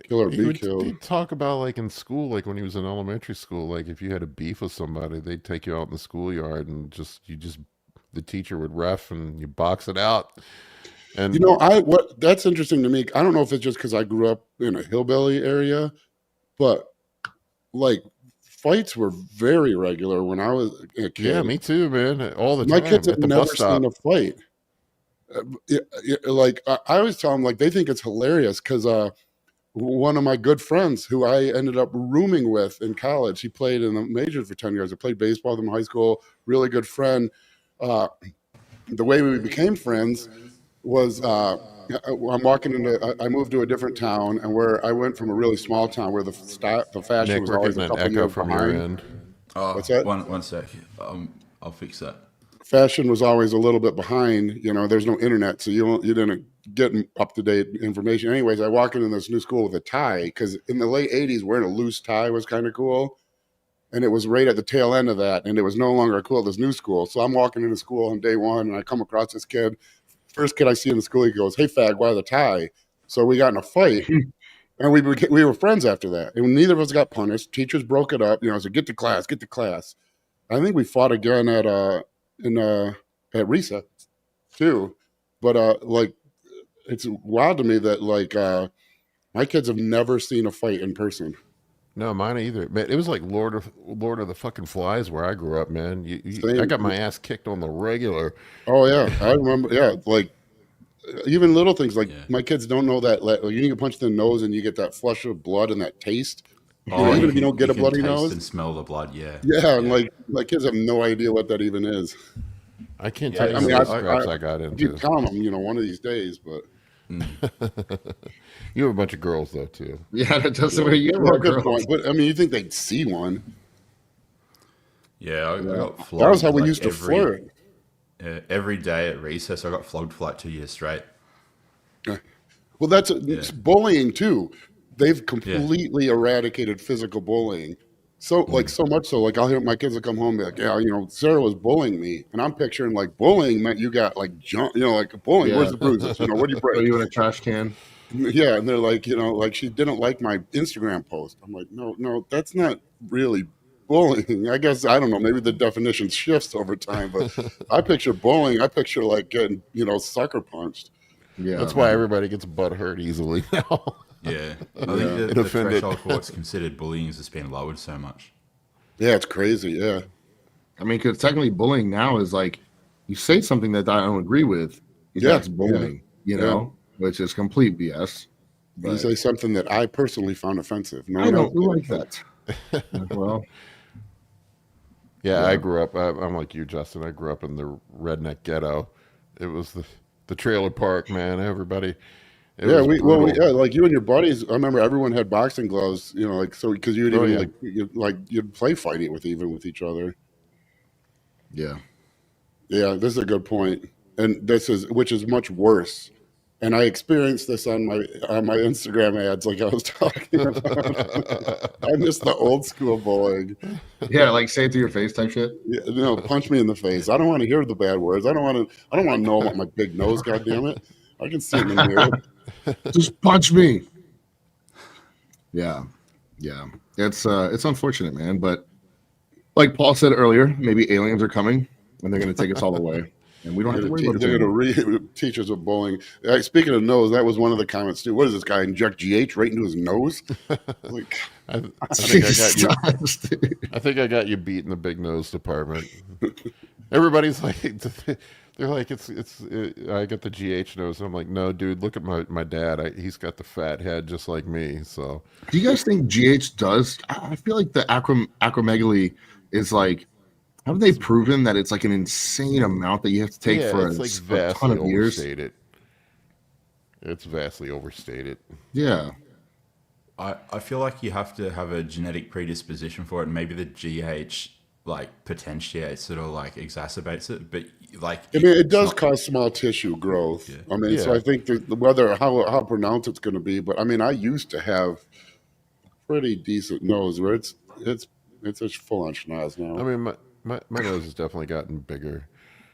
Speaker 1: kill or be killed.
Speaker 2: He'd talk about like in school, like when he was in elementary school, like if you had a beef with somebody, they'd take you out in the schoolyard and the teacher would ref and you box it out. And
Speaker 1: that's interesting to me. I don't know if it's just because I grew up in a hillbilly area, but like fights were very regular when I was a kid.
Speaker 2: Yeah, me too, man. All the time.
Speaker 1: My kids have never seen a fight. Like I always tell them, like they think it's hilarious because one of my good friends who I ended up rooming with in college, he played in the majors for 10 years. I played baseball with him in high school. Really good friend. The way we became friends was I'm walking into. I moved to a different town, and where I went from a really small town where the fashion was always a couple years behind.
Speaker 4: What's that? One sec. I'll fix that.
Speaker 1: Fashion was always a little bit behind. There's no internet, so you didn't get up to date information. Anyways, I walk into this new school with a tie because in the late '80s, wearing a loose tie was kind of cool. And it was right at the tail end of that, and it was no longer cool at this new school. So I'm walking into school on day one, and I come across this kid. First kid I see in the school, he goes, "Hey, fag, why the tie?" So we got in a fight, and we were friends after that. And neither of us got punished. Teachers broke it up. So get to class, get to class. I think we fought again at Risa too. But like, it's wild to me that my kids have never seen a fight in person.
Speaker 2: No, mine either. Man, it was like Lord of the fucking Flies where I grew up, man. I got my ass kicked on the regular.
Speaker 1: Oh yeah, I remember. Yeah, like even little things like my kids don't know that you get punched in the nose and you get that flush of blood and that taste. Even if you don't get a bloody nose
Speaker 4: and smell the blood,
Speaker 1: and like my kids have no idea what that even is.
Speaker 2: I can't tell you the scraps I got into.
Speaker 1: You count them, one of these days, but.
Speaker 2: You have a bunch of girls though too.
Speaker 3: Yeah, that doesn't mean you have
Speaker 1: good point. But I mean, you think they'd see one?
Speaker 4: Yeah, I got flogged.
Speaker 1: That was how we used to flirt.
Speaker 4: Every day at recess, I got flogged for like 2 years straight.
Speaker 1: Well, it's bullying too. They've completely eradicated physical bullying. So so much so, like I'll hear my kids will come home and be like, "Yeah, Sarah was bullying me," and I'm picturing like bullying meant you got like jump, like bullying. Yeah. Where's the bruises? What do you break?
Speaker 3: Are you in a trash can?
Speaker 1: Yeah, and they're like, like she didn't like my Instagram post. I'm like, no, that's not really bullying. I guess I don't know. Maybe the definition shifts over time, but I picture bullying. I picture like getting sucker punched.
Speaker 2: Yeah, that's why everybody gets butt hurt easily now.
Speaker 4: Yeah, I think the threshold for what's considered bullying has just been lowered so much.
Speaker 1: Yeah, it's crazy. Yeah,
Speaker 3: I mean, because technically bullying now is like you say something that I don't agree with. That's bullying. Which is complete BS.
Speaker 1: You say something that I personally found offensive.
Speaker 3: No, I don't like that. Well,
Speaker 2: yeah, I grew up. I'm like you, Justin. I grew up in the redneck ghetto. It was the trailer park, man. Everybody.
Speaker 1: Like you and your buddies. I remember everyone had boxing gloves. Because you'd even you'd play fight with each other.
Speaker 3: Yeah.
Speaker 1: Yeah, this is a good point, and which is much worse And I experienced this on my Instagram ads, like I was talking about. I miss the old school bullying.
Speaker 3: Yeah, like say it to your face type shit.
Speaker 1: Yeah, punch me in the face. I don't want to hear the bad words. I don't want to know about my big nose. God damn it! I can see it in the mirror.
Speaker 3: Just punch me. Yeah. It's unfortunate, man. But like Paul said earlier, maybe aliens are coming and they're going to take us all away, and we don't have to worry about it.
Speaker 1: They're going to teach us what bullying. Speaking of nose, that was one of the comments too. What is this guy inject GH right into his nose? Like,
Speaker 2: I think I got you beat in the big nose department. Everybody's like, they're like, I got the GH nose. And I'm like, no, dude, look at my dad. He's got the fat head just like me. So,
Speaker 3: do you guys think GH does? I feel like the acromegaly is like, haven't they proven that it's like an insane amount that you have to take for a ton of years?
Speaker 2: It's vastly overstated.
Speaker 3: Yeah.
Speaker 4: I feel like you have to have a genetic predisposition for it, and maybe the GH like potentiates it or like exacerbates it. But like,
Speaker 1: I mean, it does cause small tissue growth. Yeah. I mean, so I think whether how pronounced it's going to be, but I mean, I used to have a pretty decent nose where it's a full on schnoz now.
Speaker 2: I mean, my nose has definitely gotten bigger.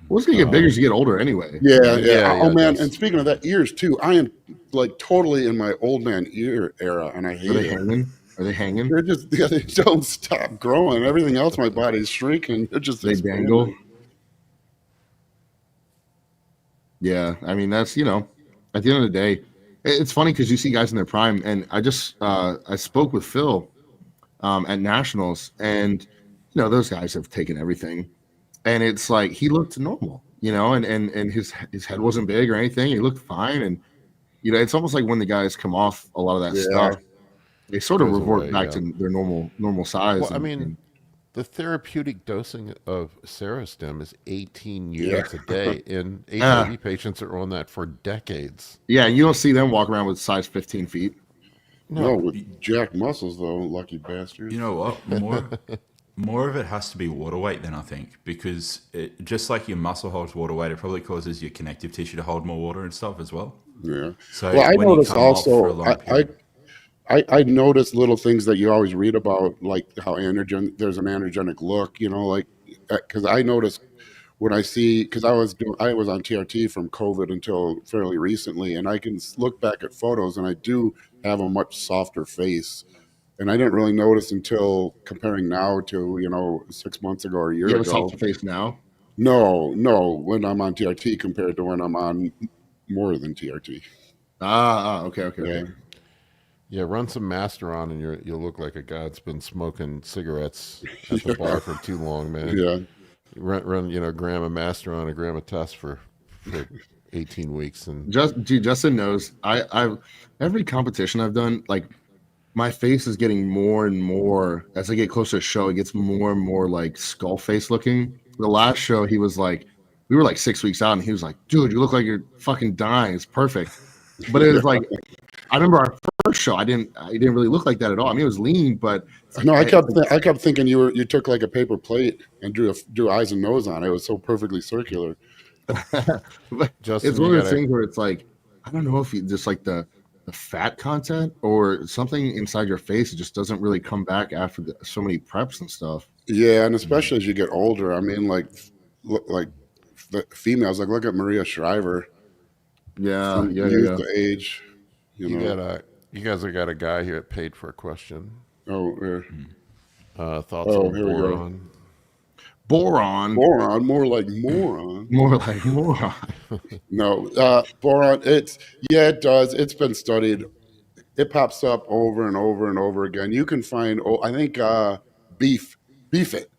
Speaker 3: Well, it's gonna get bigger as you get older, anyway.
Speaker 1: Yeah. Oh man, and speaking of that, ears too. I am like totally in my old man ear era, and I hate it.
Speaker 3: Are they hanging?
Speaker 1: They're just they don't stop growing. Everything else, my body's shrinking. They're just expanding.
Speaker 3: Dangle. Yeah, I mean that's at the end of the day, it's funny because you see guys in their prime, and I just I spoke with Phil at Nationals, and those guys have taken everything. And it's like he looked normal, and his head wasn't big or anything. He looked fine, and it's almost like when the guys come off a lot of that stuff, they sort of revert back to their normal size.
Speaker 2: Well, I mean, the therapeutic dosing of Serostim is 18 units a day, and HIV patients are on that for decades.
Speaker 3: Yeah, and you don't see them walk around with size 15 feet.
Speaker 1: No, with jacked muscles though, lucky bastards.
Speaker 4: You know what? More of it has to be water weight then, I think, because just like your muscle holds water weight, it probably causes your connective tissue to hold more water and stuff as well.
Speaker 1: Yeah.
Speaker 4: So
Speaker 1: I noticed also, I noticed little things that you always read about, like how there's an androgenic look, because I noticed when because I was on TRT from COVID until fairly recently, and I can look back at photos and I do have a much softer face. And I didn't really notice until comparing now to, 6 months ago or a year ago.
Speaker 3: You have a softer face now?
Speaker 1: No, when I'm on TRT compared to when I'm on more than TRT.
Speaker 3: Okay.
Speaker 2: Yeah, run some Master on and you'll look like a guy that's been smoking cigarettes at the bar for too long, man.
Speaker 1: Yeah.
Speaker 2: Run a gram of Master on, a gram of Test for 18 weeks. And
Speaker 3: Justin knows, I've every competition I've done, like, my face is getting more and more as I get closer to the show. It gets more and more like skull face looking. The last show, he was like, we were like 6 weeks out, and he was like, "Dude, you look like you're fucking dying. It's perfect." But it was like, I remember our first show. I didn't really look like that at all. I mean, it was lean, but
Speaker 1: no, I kept thinking you took like a paper plate and drew eyes and nose on it. It was so perfectly circular.
Speaker 2: Justin,
Speaker 3: it's one of those things where it's like, I don't know if you just like the fat content or something inside your face, it just doesn't really come back after so many preps and stuff.
Speaker 1: Yeah, and especially as you get older. I mean, like the females, like look at Maria Shriver.
Speaker 3: Yeah.
Speaker 1: The age.
Speaker 2: You guys have got a guy here that paid for a question.
Speaker 1: Oh,
Speaker 2: thoughts on Boron?
Speaker 3: Boron,
Speaker 1: more like moron.
Speaker 3: More like moron.
Speaker 1: No, boron. It does. It's been studied. It pops up over and over and over again. You can find. I think Beef It.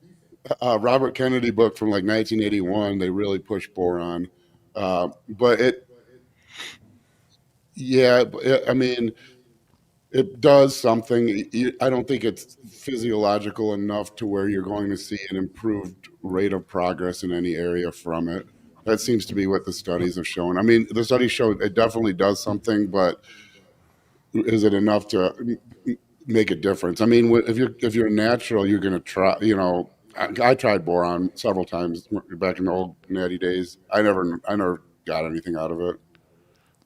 Speaker 1: Robert Kennedy book from like 1981. They really push boron, but it. Yeah, I mean, it does something. I don't think it's physiological enough to where you're going to see an improved rate of progress in any area from it. That seems to be what the studies have shown. I mean, the studies show it definitely does something, but is it enough to make a difference? I mean, if you're natural, you're going to try. I tried boron several times back in the old natty days. I never got anything out of it.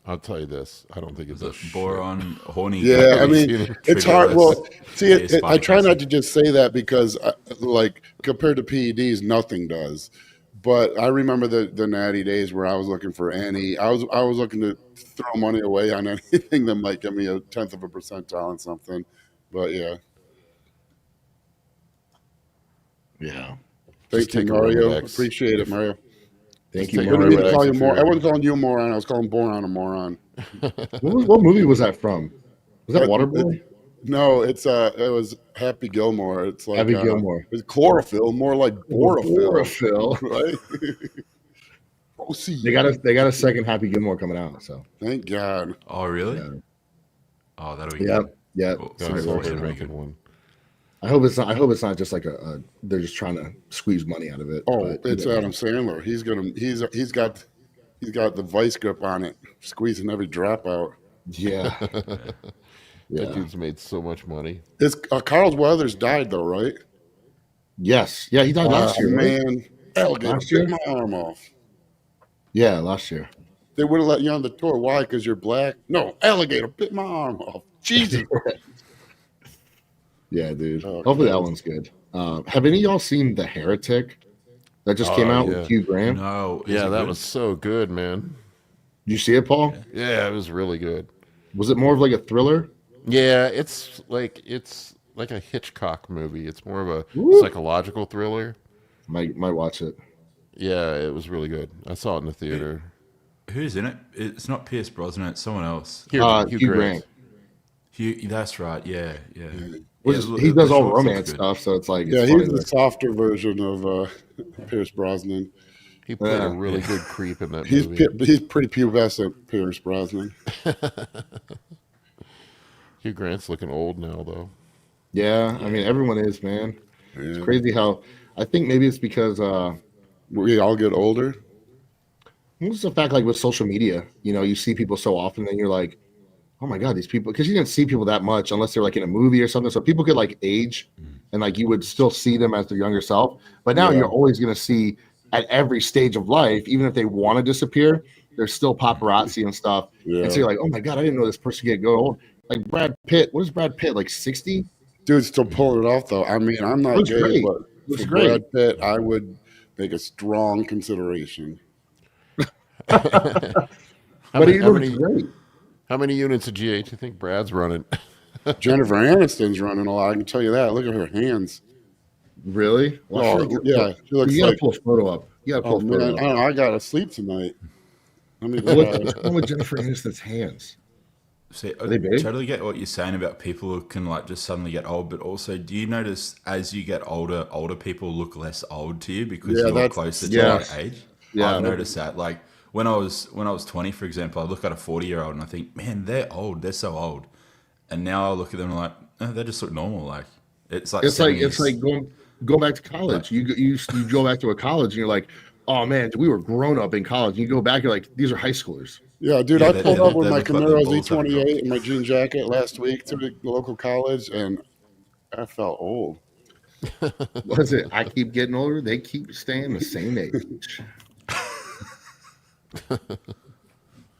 Speaker 2: I'll tell you this. I don't think it's
Speaker 4: The
Speaker 2: a shit.
Speaker 4: boron, horny.
Speaker 1: Yeah, I
Speaker 2: Have you
Speaker 1: mean,
Speaker 2: seen it?
Speaker 1: it's hard. Well, see,
Speaker 4: Triggerless
Speaker 1: I try
Speaker 4: body
Speaker 1: not to just say that because, like, compared to PEDs, nothing does. But I remember the natty days where I was looking for any. I was looking to throw money away on anything that might give me a 1/10 of a percentile on something. But yeah,
Speaker 3: Yeah.
Speaker 2: Just
Speaker 1: thank you,
Speaker 2: take a
Speaker 1: Mario.
Speaker 2: Rolodex.
Speaker 1: Appreciate it, Mario.
Speaker 3: Thank
Speaker 2: Just
Speaker 3: you,
Speaker 2: take
Speaker 1: I
Speaker 2: a
Speaker 1: didn't mean to
Speaker 3: Mario.
Speaker 1: call you
Speaker 2: if
Speaker 1: more. I
Speaker 2: you're-
Speaker 1: wasn't calling you moron. I was calling Boron a moron.
Speaker 3: What movie was that from? Was that
Speaker 1: But
Speaker 3: Waterboy?
Speaker 1: No, it was Happy Gilmore. It's like
Speaker 3: Happy Gilmore.
Speaker 1: It's chlorophyll, more like borophyll,
Speaker 3: Borophyll.
Speaker 1: right? Proceed.
Speaker 3: They got a second Happy Gilmore coming out. So
Speaker 1: Thank God.
Speaker 4: Oh, really?
Speaker 3: Yeah.
Speaker 4: Oh, that'll be
Speaker 3: yeah,
Speaker 4: good.
Speaker 3: yeah.
Speaker 4: Cool.
Speaker 2: That
Speaker 3: Sorry,
Speaker 2: was
Speaker 3: we're
Speaker 2: also
Speaker 3: working
Speaker 2: a
Speaker 3: on
Speaker 2: really
Speaker 3: it.
Speaker 2: good one.
Speaker 3: I hope it's not just like they're just trying to squeeze money out of it.
Speaker 1: Oh,
Speaker 3: but,
Speaker 1: it's
Speaker 3: you know.
Speaker 1: Adam Sandler. He's got the vice grip on it, squeezing every drop out.
Speaker 3: Yeah.
Speaker 2: That
Speaker 3: Yeah.
Speaker 2: dude's made so much money.
Speaker 1: It's Carl Weathers died though, right?
Speaker 3: Yes. Yeah, he died last year, right?
Speaker 1: Man, alligator
Speaker 3: Last year?
Speaker 1: bit my arm off.
Speaker 3: Yeah, last year.
Speaker 1: They wouldn't let you on the tour. Why? Because you're black? No, alligator bit my arm off. Jesus.
Speaker 3: Yeah, dude.
Speaker 1: Oh,
Speaker 3: Hopefully that
Speaker 1: God.
Speaker 3: one's good. Have any of y'all seen The Heretic that just came out
Speaker 2: yeah.
Speaker 3: with Hugh Grant?
Speaker 4: No. is
Speaker 2: Yeah,
Speaker 4: it
Speaker 2: that
Speaker 4: good?
Speaker 2: was so good, man.
Speaker 3: Did you see it, Paul?
Speaker 2: Yeah, it was really good.
Speaker 3: Was it more of like a thriller?
Speaker 2: Yeah, it's like a Hitchcock movie. It's more of a
Speaker 3: Woo.
Speaker 2: psychological thriller.
Speaker 3: Might watch it.
Speaker 2: Yeah, it was really good. I saw it in the theater.
Speaker 4: Who's in it? It's not Pierce Brosnan. It's someone else.
Speaker 2: Hugh Grant.
Speaker 4: Hugh. That's right. Yeah. Yeah.
Speaker 3: Which
Speaker 4: Yeah,
Speaker 3: is-
Speaker 4: look,
Speaker 3: he
Speaker 4: the
Speaker 3: does all
Speaker 4: shorts look
Speaker 3: romance
Speaker 4: good.
Speaker 3: stuff, so it's like
Speaker 1: Yeah,
Speaker 3: it's
Speaker 1: he's
Speaker 3: funny
Speaker 1: the
Speaker 3: that-
Speaker 1: softer version of Pierce Brosnan.
Speaker 2: He played
Speaker 3: Yeah.
Speaker 2: a really good creep in that
Speaker 1: He's
Speaker 2: movie.
Speaker 1: he's pretty pubescent, Pierce Brosnan.
Speaker 2: Hugh Grant's looking old now, though.
Speaker 3: Yeah, I mean everyone is, man. It's
Speaker 1: Yeah.
Speaker 3: crazy how I think maybe it's because
Speaker 1: We all get older.
Speaker 3: it's the fact like with social media, you see people so often and you're like, oh my god, these people, because you didn't see people that much unless they're like in a movie or something. So people could like age and like you would still see them as their younger self. But now
Speaker 1: Yeah.
Speaker 3: you're always gonna see at every stage of life, even if they want to disappear, there's still paparazzi and stuff.
Speaker 1: Yeah.
Speaker 3: And so you're like, oh my god, I didn't know this person could go old. Like Brad Pitt, what is Brad Pitt, like 60?
Speaker 1: Dude's still pulling it off though. I mean, I'm not
Speaker 3: Looks
Speaker 1: gay,
Speaker 3: great.
Speaker 1: but
Speaker 3: Looks
Speaker 1: for
Speaker 3: great.
Speaker 1: Brad Pitt, I would make a strong consideration.
Speaker 3: But he looks great.
Speaker 2: How many units of GH do you think Brad's running?
Speaker 1: Jennifer Aniston's running a lot. I can tell you that. Look at her hands.
Speaker 3: Really?
Speaker 1: Oh, yeah, she looks
Speaker 3: You gotta
Speaker 1: like.
Speaker 3: pull a photo up. You gotta pull
Speaker 1: Oh
Speaker 3: a
Speaker 1: man,
Speaker 3: photo
Speaker 1: I
Speaker 3: up.
Speaker 1: don't know. I gotta sleep tonight. Let me.
Speaker 3: What's wrong with Jennifer Aniston's hands?
Speaker 4: See,
Speaker 3: Are they
Speaker 4: I
Speaker 3: big?
Speaker 4: totally get what you're saying about people who can like just suddenly get old, but also, do you notice as you get older, older people look less old to you because
Speaker 1: Yeah,
Speaker 4: you're
Speaker 1: that's-
Speaker 4: closer to
Speaker 3: yes.
Speaker 4: their age?
Speaker 3: Yeah.
Speaker 4: I've noticed that. Like when I was 20, for example, I look at a 40-year-old and I think, man, they're old. They're so old. And now I look at them and like, they just look normal. Like it's like
Speaker 3: It's like
Speaker 4: 70s.
Speaker 3: going back to college. You go back to a college and you're like, oh man, we were grown up in college. You go back, you're like, these are high schoolers.
Speaker 1: Yeah, dude,
Speaker 4: Yeah,
Speaker 1: I
Speaker 4: they-
Speaker 1: pulled
Speaker 4: they-
Speaker 1: up with
Speaker 4: they
Speaker 1: my
Speaker 4: look like the
Speaker 1: Camaro
Speaker 4: bulls have
Speaker 1: Z28 and my jean jacket last week to the local college, and I felt old.
Speaker 3: What is it? I keep getting older. They keep staying the same age.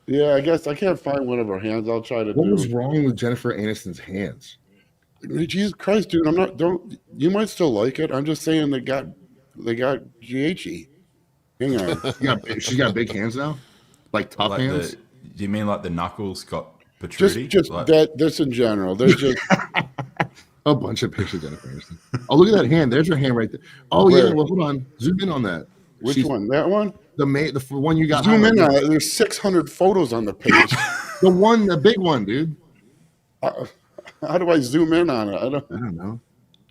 Speaker 1: Yeah, I guess I can't find one of her hands. I'll try to
Speaker 3: What
Speaker 1: do.
Speaker 3: was wrong with Jennifer Aniston's hands?
Speaker 1: Jesus Christ, dude! I'm not. Don't you might still like it? I'm just saying they got GHE. Hang on.
Speaker 3: She's got big hands now, like tough
Speaker 4: Like
Speaker 3: hands.
Speaker 4: do you mean like the knuckles got protruding?
Speaker 1: just
Speaker 4: Like-
Speaker 1: that. This in general. There's just
Speaker 3: A bunch of pictures of Jennifer Aniston. Oh, look at that hand. There's her hand right there. Oh
Speaker 1: Where?
Speaker 3: yeah. Well, hold on. Zoom in on that.
Speaker 1: which
Speaker 3: She's-
Speaker 1: one? That one.
Speaker 3: The one you got.
Speaker 1: Zoom in
Speaker 3: highlighted.
Speaker 1: on it. There's 600 photos on the page.
Speaker 3: The big one, dude.
Speaker 1: How do I zoom in on it? I don't.
Speaker 3: I don't know.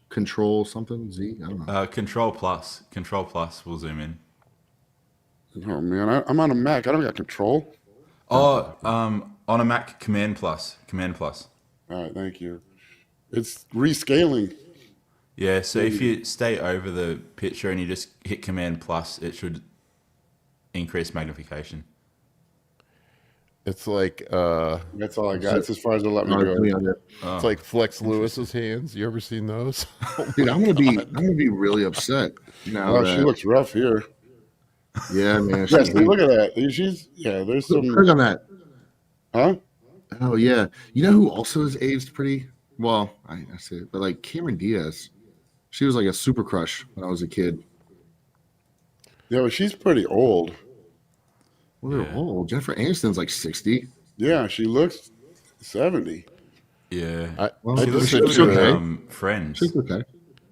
Speaker 3: Control something Z. I don't know.
Speaker 4: Control plus will zoom in.
Speaker 1: Oh man, I'm on a Mac. I don't got control.
Speaker 4: Oh, on a Mac, Command plus.
Speaker 1: All right, thank you. It's rescaling.
Speaker 4: Yeah, so if you stay over the picture and you just hit Command plus, it should increase magnification.
Speaker 2: It's like
Speaker 1: That's all I got. It's as far as they'll let me
Speaker 3: All right,
Speaker 1: go.
Speaker 3: put me on there.
Speaker 2: it's like Flex Lewis's hands. You ever seen those?
Speaker 3: Dude, I'm gonna be really upset now.
Speaker 1: Oh,
Speaker 3: that,
Speaker 1: she looks rough here.
Speaker 3: yeah, man.
Speaker 1: Yes, look at that. She's there's some.
Speaker 3: Click on that.
Speaker 1: Huh?
Speaker 3: Oh yeah, you know who also has aged pretty well? I say it, but like Cameron Diaz, she was like a super crush when I was a kid.
Speaker 1: Yeah, but she's pretty old.
Speaker 3: Well, they're
Speaker 4: Yeah.
Speaker 3: old. Jennifer Aniston's like 60.
Speaker 1: Yeah, she looks 70.
Speaker 4: Yeah.
Speaker 2: I
Speaker 3: Well,
Speaker 2: I
Speaker 4: She
Speaker 2: just
Speaker 4: looks
Speaker 3: she
Speaker 2: sent
Speaker 4: good
Speaker 3: looks
Speaker 2: you
Speaker 4: in
Speaker 2: a
Speaker 3: okay. She
Speaker 4: Friends.
Speaker 3: looks okay.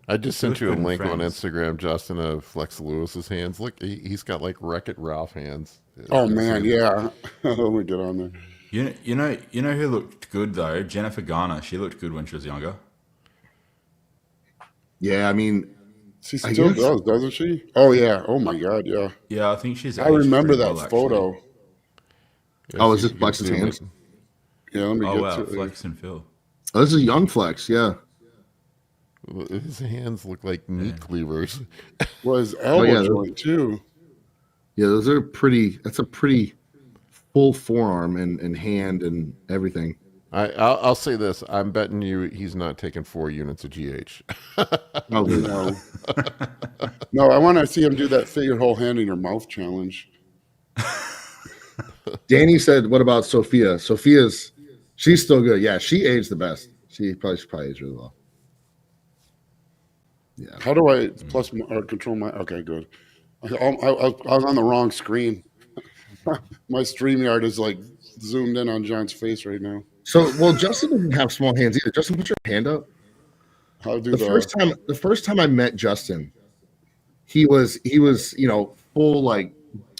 Speaker 2: I just
Speaker 4: She
Speaker 2: sent
Speaker 4: looked
Speaker 2: you a
Speaker 4: good in
Speaker 2: link on
Speaker 4: Friends.
Speaker 2: Instagram, Justin, of Flex Lewis's hands. Look, he's got like Wreck-It Ralph hands.
Speaker 1: Oh
Speaker 2: You see
Speaker 1: man,
Speaker 2: it?
Speaker 1: yeah. Let me get on there.
Speaker 4: You know who looked good though? Jennifer Garner. She looked good when she was younger.
Speaker 3: Yeah, I mean,
Speaker 1: She
Speaker 3: I
Speaker 1: still
Speaker 3: guess.
Speaker 1: does, doesn't she? Oh yeah. Oh my god, yeah.
Speaker 4: Yeah, I think she's
Speaker 1: I
Speaker 4: aged
Speaker 1: remember
Speaker 4: pretty
Speaker 1: that
Speaker 4: well actually.
Speaker 1: photo.
Speaker 2: Yeah,
Speaker 3: Oh,
Speaker 2: see
Speaker 3: is
Speaker 2: if
Speaker 3: this
Speaker 2: you can
Speaker 3: Flex's
Speaker 2: zoom
Speaker 3: hands?
Speaker 2: it.
Speaker 1: Yeah, let me
Speaker 4: Oh
Speaker 1: get
Speaker 4: wow,
Speaker 1: to
Speaker 4: Flex and Phil.
Speaker 3: Oh, this is a young Flex. Yeah.
Speaker 2: His hands look like meat
Speaker 4: Yeah.
Speaker 2: cleavers.
Speaker 1: well, his
Speaker 3: Oh
Speaker 1: elbow
Speaker 3: yeah,
Speaker 1: joint too.
Speaker 3: yeah. Those are pretty. That's a pretty full forearm and hand and everything.
Speaker 2: I'll say this: I'm betting you he's not taking 4 units of GH.
Speaker 3: Probably not.
Speaker 1: No. No, I want to see him do that fit your whole hand in your mouth challenge.
Speaker 3: Danny said, "What about Sophia? She's still good. Yeah, she aged the best. She probably aged really well. Yeah.
Speaker 1: How do I plus or control my? Okay, good. I was on the wrong screen. My StreamYard is like zoomed in on John's face right now.
Speaker 3: So, well, Justin doesn't have small hands either. Justin, put your hand up.
Speaker 1: How do
Speaker 3: The first time I met Justin, he was full like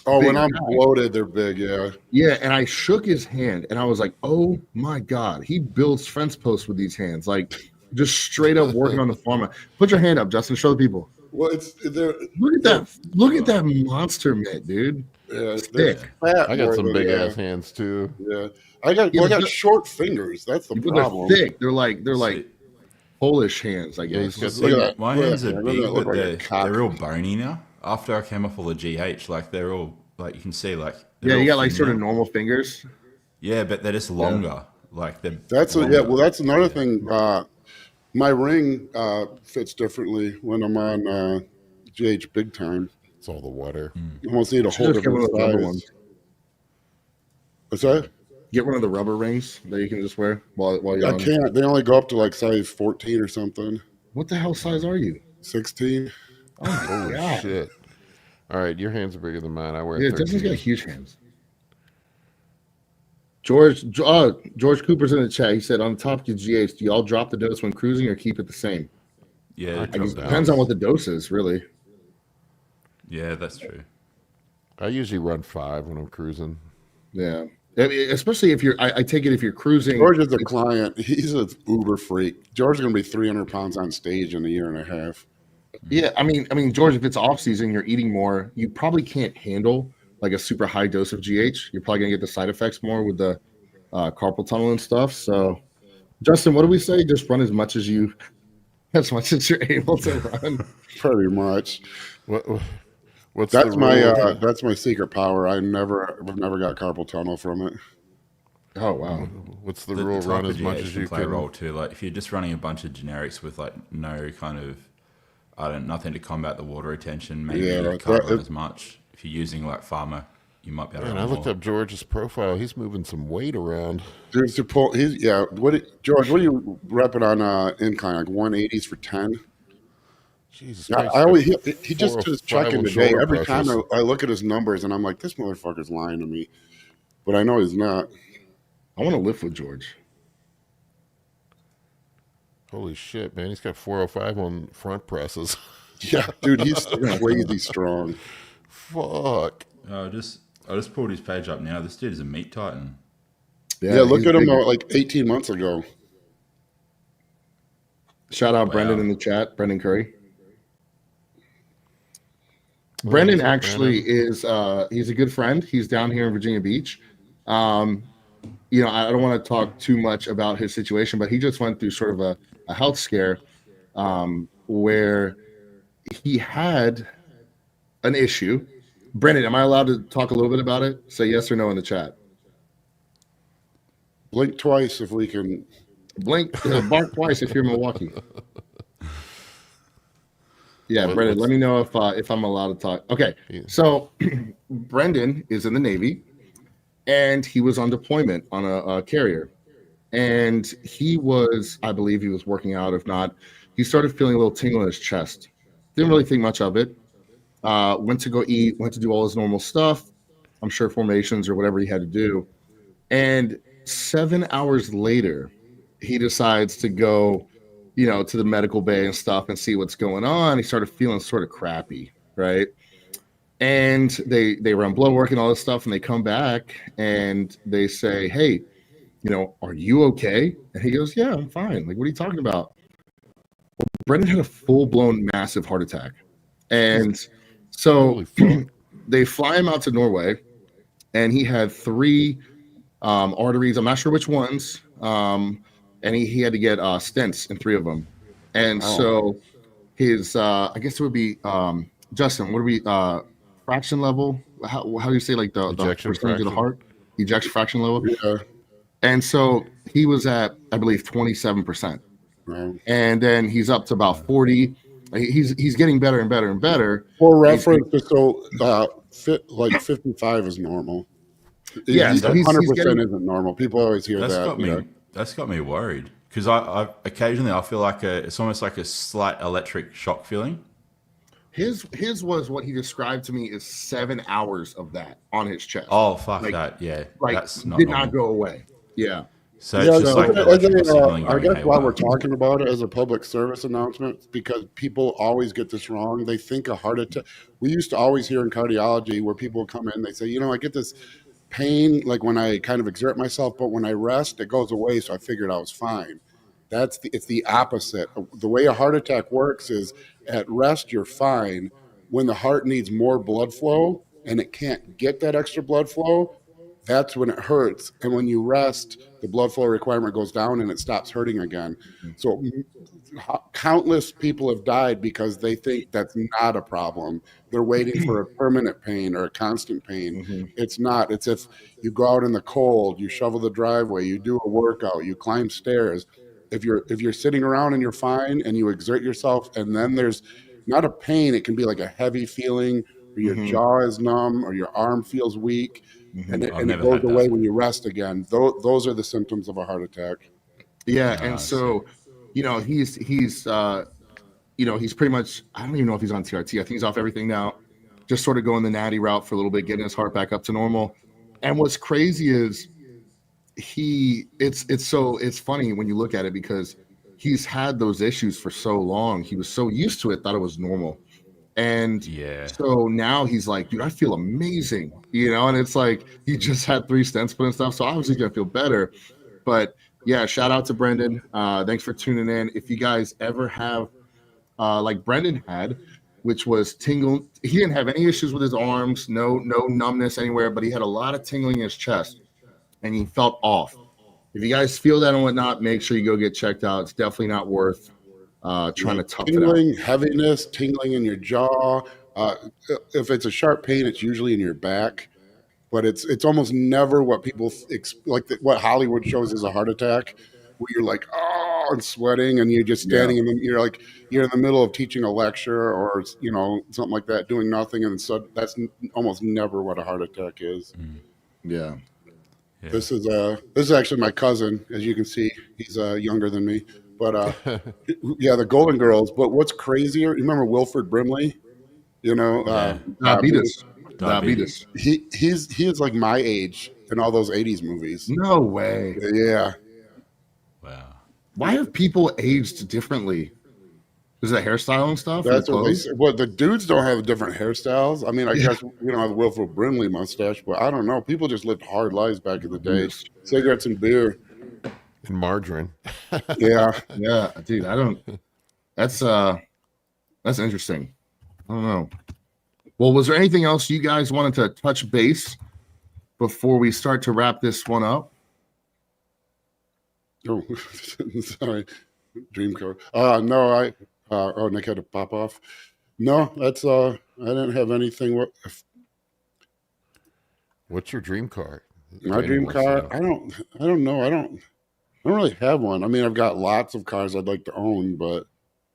Speaker 1: Oh,
Speaker 3: big
Speaker 1: when I'm
Speaker 3: guy.
Speaker 1: bloated, they're big. Yeah.
Speaker 3: Yeah, and I shook his hand and I was like, oh my God, he builds fence posts with these hands. Like just straight up working on the farm. Put your hand up, Justin. Show the people.
Speaker 1: Well, it's they're
Speaker 3: Look at that. Look at that monster mitt, dude.
Speaker 1: yeah,
Speaker 3: It's
Speaker 1: they're
Speaker 3: thick.
Speaker 1: fat.
Speaker 2: I got
Speaker 1: more
Speaker 2: some
Speaker 1: than-
Speaker 2: big
Speaker 1: yeah,
Speaker 2: ass hands too.
Speaker 1: Yeah,
Speaker 3: Yeah,
Speaker 1: I got
Speaker 3: but-
Speaker 1: short fingers. That's the
Speaker 3: But they're
Speaker 1: problem.
Speaker 3: thick. They're like
Speaker 4: See,
Speaker 3: Polish hands, I
Speaker 2: Yeah,
Speaker 3: guess.
Speaker 2: he's got
Speaker 1: Look at
Speaker 2: some-
Speaker 1: that.
Speaker 4: my
Speaker 1: Look at
Speaker 4: hands
Speaker 1: that.
Speaker 4: are
Speaker 1: Doesn't
Speaker 4: big,
Speaker 1: that look
Speaker 4: but
Speaker 1: like a cock?
Speaker 4: they're all bony now. After I came off all the GH, like they're all like you can see like
Speaker 3: Yeah,
Speaker 4: they're
Speaker 3: you
Speaker 4: all
Speaker 3: got like
Speaker 4: thin
Speaker 3: sort of
Speaker 4: now.
Speaker 3: normal fingers.
Speaker 4: Yeah, but they're just longer. Like they're
Speaker 1: That's
Speaker 4: longer.
Speaker 1: yeah. Well, that's another thing. My ring fits differently when I'm on GH big time.
Speaker 2: It's all the water.
Speaker 1: I almost need a whole
Speaker 3: Just get one
Speaker 1: different
Speaker 3: of the rubber
Speaker 1: size.
Speaker 3: ones.
Speaker 1: What's that?
Speaker 3: Get one of the rubber rings that you can just wear while you're
Speaker 1: I
Speaker 3: on.
Speaker 1: can't. They only go up to like size 14 or something.
Speaker 3: What the hell size are you?
Speaker 1: 16.
Speaker 3: Oh my
Speaker 2: Holy
Speaker 3: God.
Speaker 2: shit! All right, your hands are bigger than mine. I wear
Speaker 3: Yeah, Justin's got
Speaker 2: 13.
Speaker 3: huge hands. George Cooper's in the chat. He said, on the topic of GH, do y'all drop the dose when cruising or keep it the same?
Speaker 4: Yeah,
Speaker 2: I
Speaker 3: I guess it
Speaker 2: down.
Speaker 3: depends on what the dose is, really.
Speaker 4: yeah, that's true.
Speaker 2: I usually run 5 when I'm cruising.
Speaker 3: Yeah. I mean, especially if I take it if you're cruising.
Speaker 1: George is a client. He's an uber freak. George is going to be 300 pounds on stage in a year and a half.
Speaker 3: Yeah, I mean, George, if it's off season, you're eating more. You probably can't handle like a super high dose of GH. You're probably gonna get the side effects more with the carpal tunnel and stuff. So, Justin, what do we say? Just run as much as you're able to run.
Speaker 1: Pretty much.
Speaker 2: What's
Speaker 1: That's
Speaker 2: the
Speaker 1: my
Speaker 2: rule?
Speaker 1: that's my secret power. I've never got carpal tunnel from it.
Speaker 3: Oh wow.
Speaker 2: What's the
Speaker 4: The
Speaker 2: rule?
Speaker 4: type
Speaker 2: Run
Speaker 4: of
Speaker 2: as much
Speaker 4: GH
Speaker 2: as
Speaker 4: can
Speaker 2: you
Speaker 4: play a
Speaker 2: can.
Speaker 4: role too. Like if you're just running a bunch of generics with like no kind of nothing to combat the water retention, maybe
Speaker 1: Yeah,
Speaker 4: you can't run
Speaker 1: that-
Speaker 4: as much. If you're using like pharma, you might be able to
Speaker 2: Man,
Speaker 4: run
Speaker 2: I looked
Speaker 4: more.
Speaker 2: up George's profile. He's moving some weight around.
Speaker 1: Dude, George, what are you repping on incline? Like 180s for 10?
Speaker 2: Jesus
Speaker 1: Yeah,
Speaker 2: Christ!
Speaker 1: I always
Speaker 2: got
Speaker 1: he just did his
Speaker 2: 405
Speaker 1: check-in
Speaker 2: on
Speaker 1: today.
Speaker 2: shoulder
Speaker 1: Every time
Speaker 2: presses.
Speaker 1: I look at his numbers and I'm like, this motherfucker's lying to me. But I know he's not.
Speaker 3: I want to lift with George.
Speaker 2: Holy shit, man! He's got 405 on front presses.
Speaker 1: Yeah, dude, he's crazy strong.
Speaker 2: Fuck.
Speaker 4: I just pulled his page up now. This dude is a meat titan.
Speaker 1: Yeah, look
Speaker 3: he's
Speaker 1: at him
Speaker 3: big.
Speaker 1: like 18 months ago.
Speaker 3: Shout out
Speaker 4: Wow.
Speaker 3: Brendan in the chat, Brendan Curry. Brendan
Speaker 2: what's up,
Speaker 3: actually is he's a good friend. He's down here in Virginia Beach. I don't want to talk too much about his situation, but he just went through sort of a health scare where he had an issue. Brendan, am I allowed to talk a little bit about it? Say yes or no in the chat.
Speaker 1: Blink twice if we can.
Speaker 3: Blink, bark twice if you're Milwaukee. Yeah, Brendan, let me know if I'm allowed to talk. Okay,
Speaker 2: Yeah.
Speaker 3: so Brendan is in the Navy. and he was on deployment on a carrier. And he was, I believe he was working out. If not, he started feeling a little tingle in his chest. Didn't really think much of it. Went to go eat, went to do all his normal stuff. I'm sure formations or whatever he had to do. And 7 hours later, he decides to go, to the medical bay and stuff and see what's going on. He started feeling sort of crappy, right? And they run blood work and all this stuff, and they come back and they say, "Hey, are you okay?" And he goes, "Yeah, I'm fine." Like, what are you talking about? Well, Brendan had a full-blown massive heart attack. And so they fly him out to Norway, and he had 3 arteries. I'm not sure which ones. And he had to get stents in 3 of them. And so his, I guess it would be, Justin, what do we, fraction level? How do you say, like, the percentage of the heart? Ejection fraction level?
Speaker 1: Yeah.
Speaker 3: And so he was at, I believe, 27%.
Speaker 1: Right.
Speaker 3: And then he's up to about 40. He's getting better and better and better.
Speaker 1: For reference, so 55 is normal.
Speaker 3: Yeah, so
Speaker 1: 100% isn't normal. People always hear that.
Speaker 4: That's got me worried, because I occasionally I feel like it's almost like a slight electric shock feeling.
Speaker 3: His was what he described to me is 7 hours of that on his chest.
Speaker 4: Oh, fuck that! Yeah, that's not
Speaker 3: did
Speaker 4: normal.
Speaker 3: not go away. Yeah.
Speaker 4: So it's just like
Speaker 1: I guess why we're talking about it as a public service announcement, because people always get this wrong. They think a heart attack. We used to always hear in cardiology where people come in, they say, I get this pain like when I kind of exert myself, but when I rest, it goes away. So I figured I was fine. It's the opposite. The way a heart attack works is at rest, you're fine. When the heart needs more blood flow and it can't get that extra blood flow, that's when it hurts. And when you rest, the blood flow requirement goes down and it stops hurting again. So countless people have died because they think that's not a problem. They're waiting for a permanent pain or a constant pain.
Speaker 3: Mm-hmm.
Speaker 1: It's not. It's if you go out in the cold, you shovel the driveway, you do a workout, you climb stairs. If you're sitting around and you're fine and you exert yourself, and then there's not a pain, it can be like a heavy feeling, or your jaw is numb, or your arm feels weak, and it goes away when you rest again. Those are the symptoms of a heart attack.
Speaker 3: Yeah, and so, he's he's pretty much, I don't even know if he's on TRT. I think he's off everything now, just sort of going the natty route for a little bit, getting his heart back up to normal. And what's crazy is it's funny when you look at it, because he's had those issues for so long. He was so used to it, thought it was normal. And so now he's like, dude, I feel amazing, and it's like he just had 3 stents put and stuff. So obviously he's gonna feel better. But yeah, shout out to Brendan. Thanks for tuning in. If you guys ever have like Brendan had, which was tingle, he didn't have any issues with his arms, no numbness anywhere, but he had a lot of tingling in his chest and he felt off. If you guys feel that and whatnot, make sure you go get checked out. It's definitely not worth trying to tough
Speaker 1: tingling,
Speaker 3: it out.
Speaker 1: heaviness, tingling in your jaw. If it's a sharp pain, it's usually in your back, but it's almost never what people what Hollywood shows as a heart attack, where you're like, oh, and sweating, and you're just standing and you're in the middle of teaching a lecture or something like that, doing nothing, and so that's almost never what a heart attack is.
Speaker 3: Yeah.
Speaker 1: This is actually my cousin. As you can see, he's younger than me. But yeah, the Golden Girls. But what's crazier? You remember Wilford Brimley?
Speaker 3: Diabetes.
Speaker 1: He is like my age in all those '80s movies.
Speaker 3: No way.
Speaker 1: Yeah.
Speaker 4: Wow.
Speaker 3: Why have people aged differently? Is it hairstyle and stuff?
Speaker 1: That's what they say. Well, the dudes don't have different hairstyles. I mean, I guess we don't have the Wilford Brimley mustache, but I don't know. People just lived hard lives back in the day. Cigarettes and beer.
Speaker 2: And margarine.
Speaker 1: Yeah.
Speaker 3: Yeah, dude, I don't. That's interesting. I don't know. Well, was there anything else you guys wanted to touch base before we start to wrap this one up?
Speaker 1: Oh, sorry. Dream car. No, Nick had to pop off. No, that's I didn't have anything.
Speaker 2: What's your dream car?
Speaker 1: My dream car? I don't know. I don't really have one. I mean, I've got lots of cars I'd like to own, but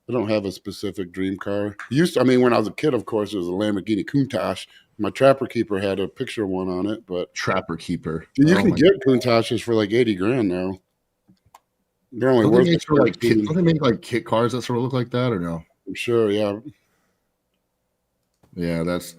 Speaker 1: I don't have a specific dream car. When I was a kid, of course, it was a Lamborghini Countach, My Trapper Keeper had a picture of one on it, but
Speaker 3: Trapper Keeper.
Speaker 1: dude, you
Speaker 3: Oh
Speaker 1: can
Speaker 3: my-
Speaker 1: get Countach's for like 80 grand now. They're only
Speaker 3: Don't they
Speaker 1: worth
Speaker 3: make
Speaker 1: like
Speaker 3: sort of like
Speaker 1: 13,
Speaker 3: don't they make like kit cars that sort of look like that or no?
Speaker 1: I'm sure. Yeah.
Speaker 3: Yeah, that's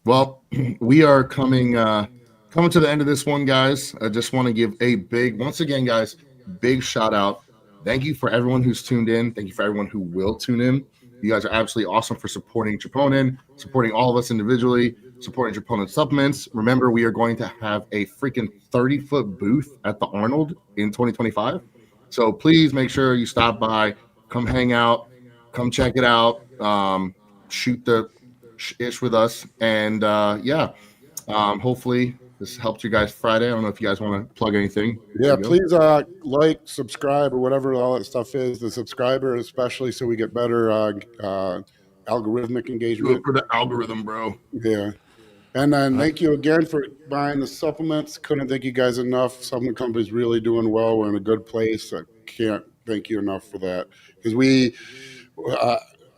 Speaker 3: well, we are coming to the end of this one, guys. I just want to give a once again, guys, big shout out. Thank you for everyone who's tuned in. Thank you for everyone who will tune in. You guys are absolutely awesome for supporting Troponin, supporting all of us individually, supporting Troponin supplements. Remember, we are going to have a freaking 30-foot booth at the Arnold in 2025. So please make sure you stop by, come hang out, come check it out, shoot the ish with us, and hopefully this helped you guys Friday. I don't know if you guys want to plug anything.
Speaker 1: Yeah, please like, subscribe, or whatever all that stuff is. The subscriber, especially, so we get better algorithmic
Speaker 3: Do
Speaker 1: engagement.
Speaker 3: it for the algorithm, bro.
Speaker 1: Yeah. And then thank you again for buying the supplements. Couldn't thank you guys enough. Supplement company's really doing well. We're in a good place. I can't thank you enough for that, because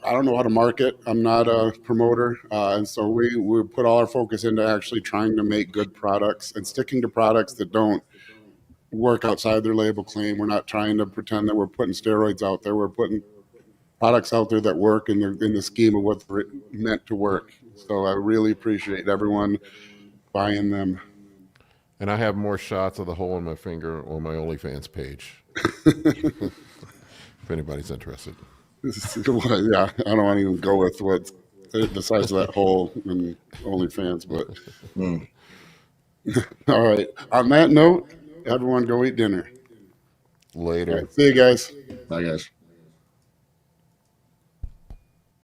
Speaker 1: I don't know how to market. I'm not a promoter. And so we put all our focus into actually trying to make good products and sticking to products that don't work outside their label claim. We're not trying to pretend that we're putting steroids out there. We're putting products out there that work in the scheme of what they're meant to work. So I really appreciate everyone buying them.
Speaker 2: And I have more shots of the hole in my finger on my OnlyFans page. If anybody's interested.
Speaker 1: Yeah, I don't want to even go with what's the size of that hole in OnlyFans, but all right. On that note, everyone go eat dinner.
Speaker 2: Later.
Speaker 1: All right, see you guys.
Speaker 3: Bye, guys.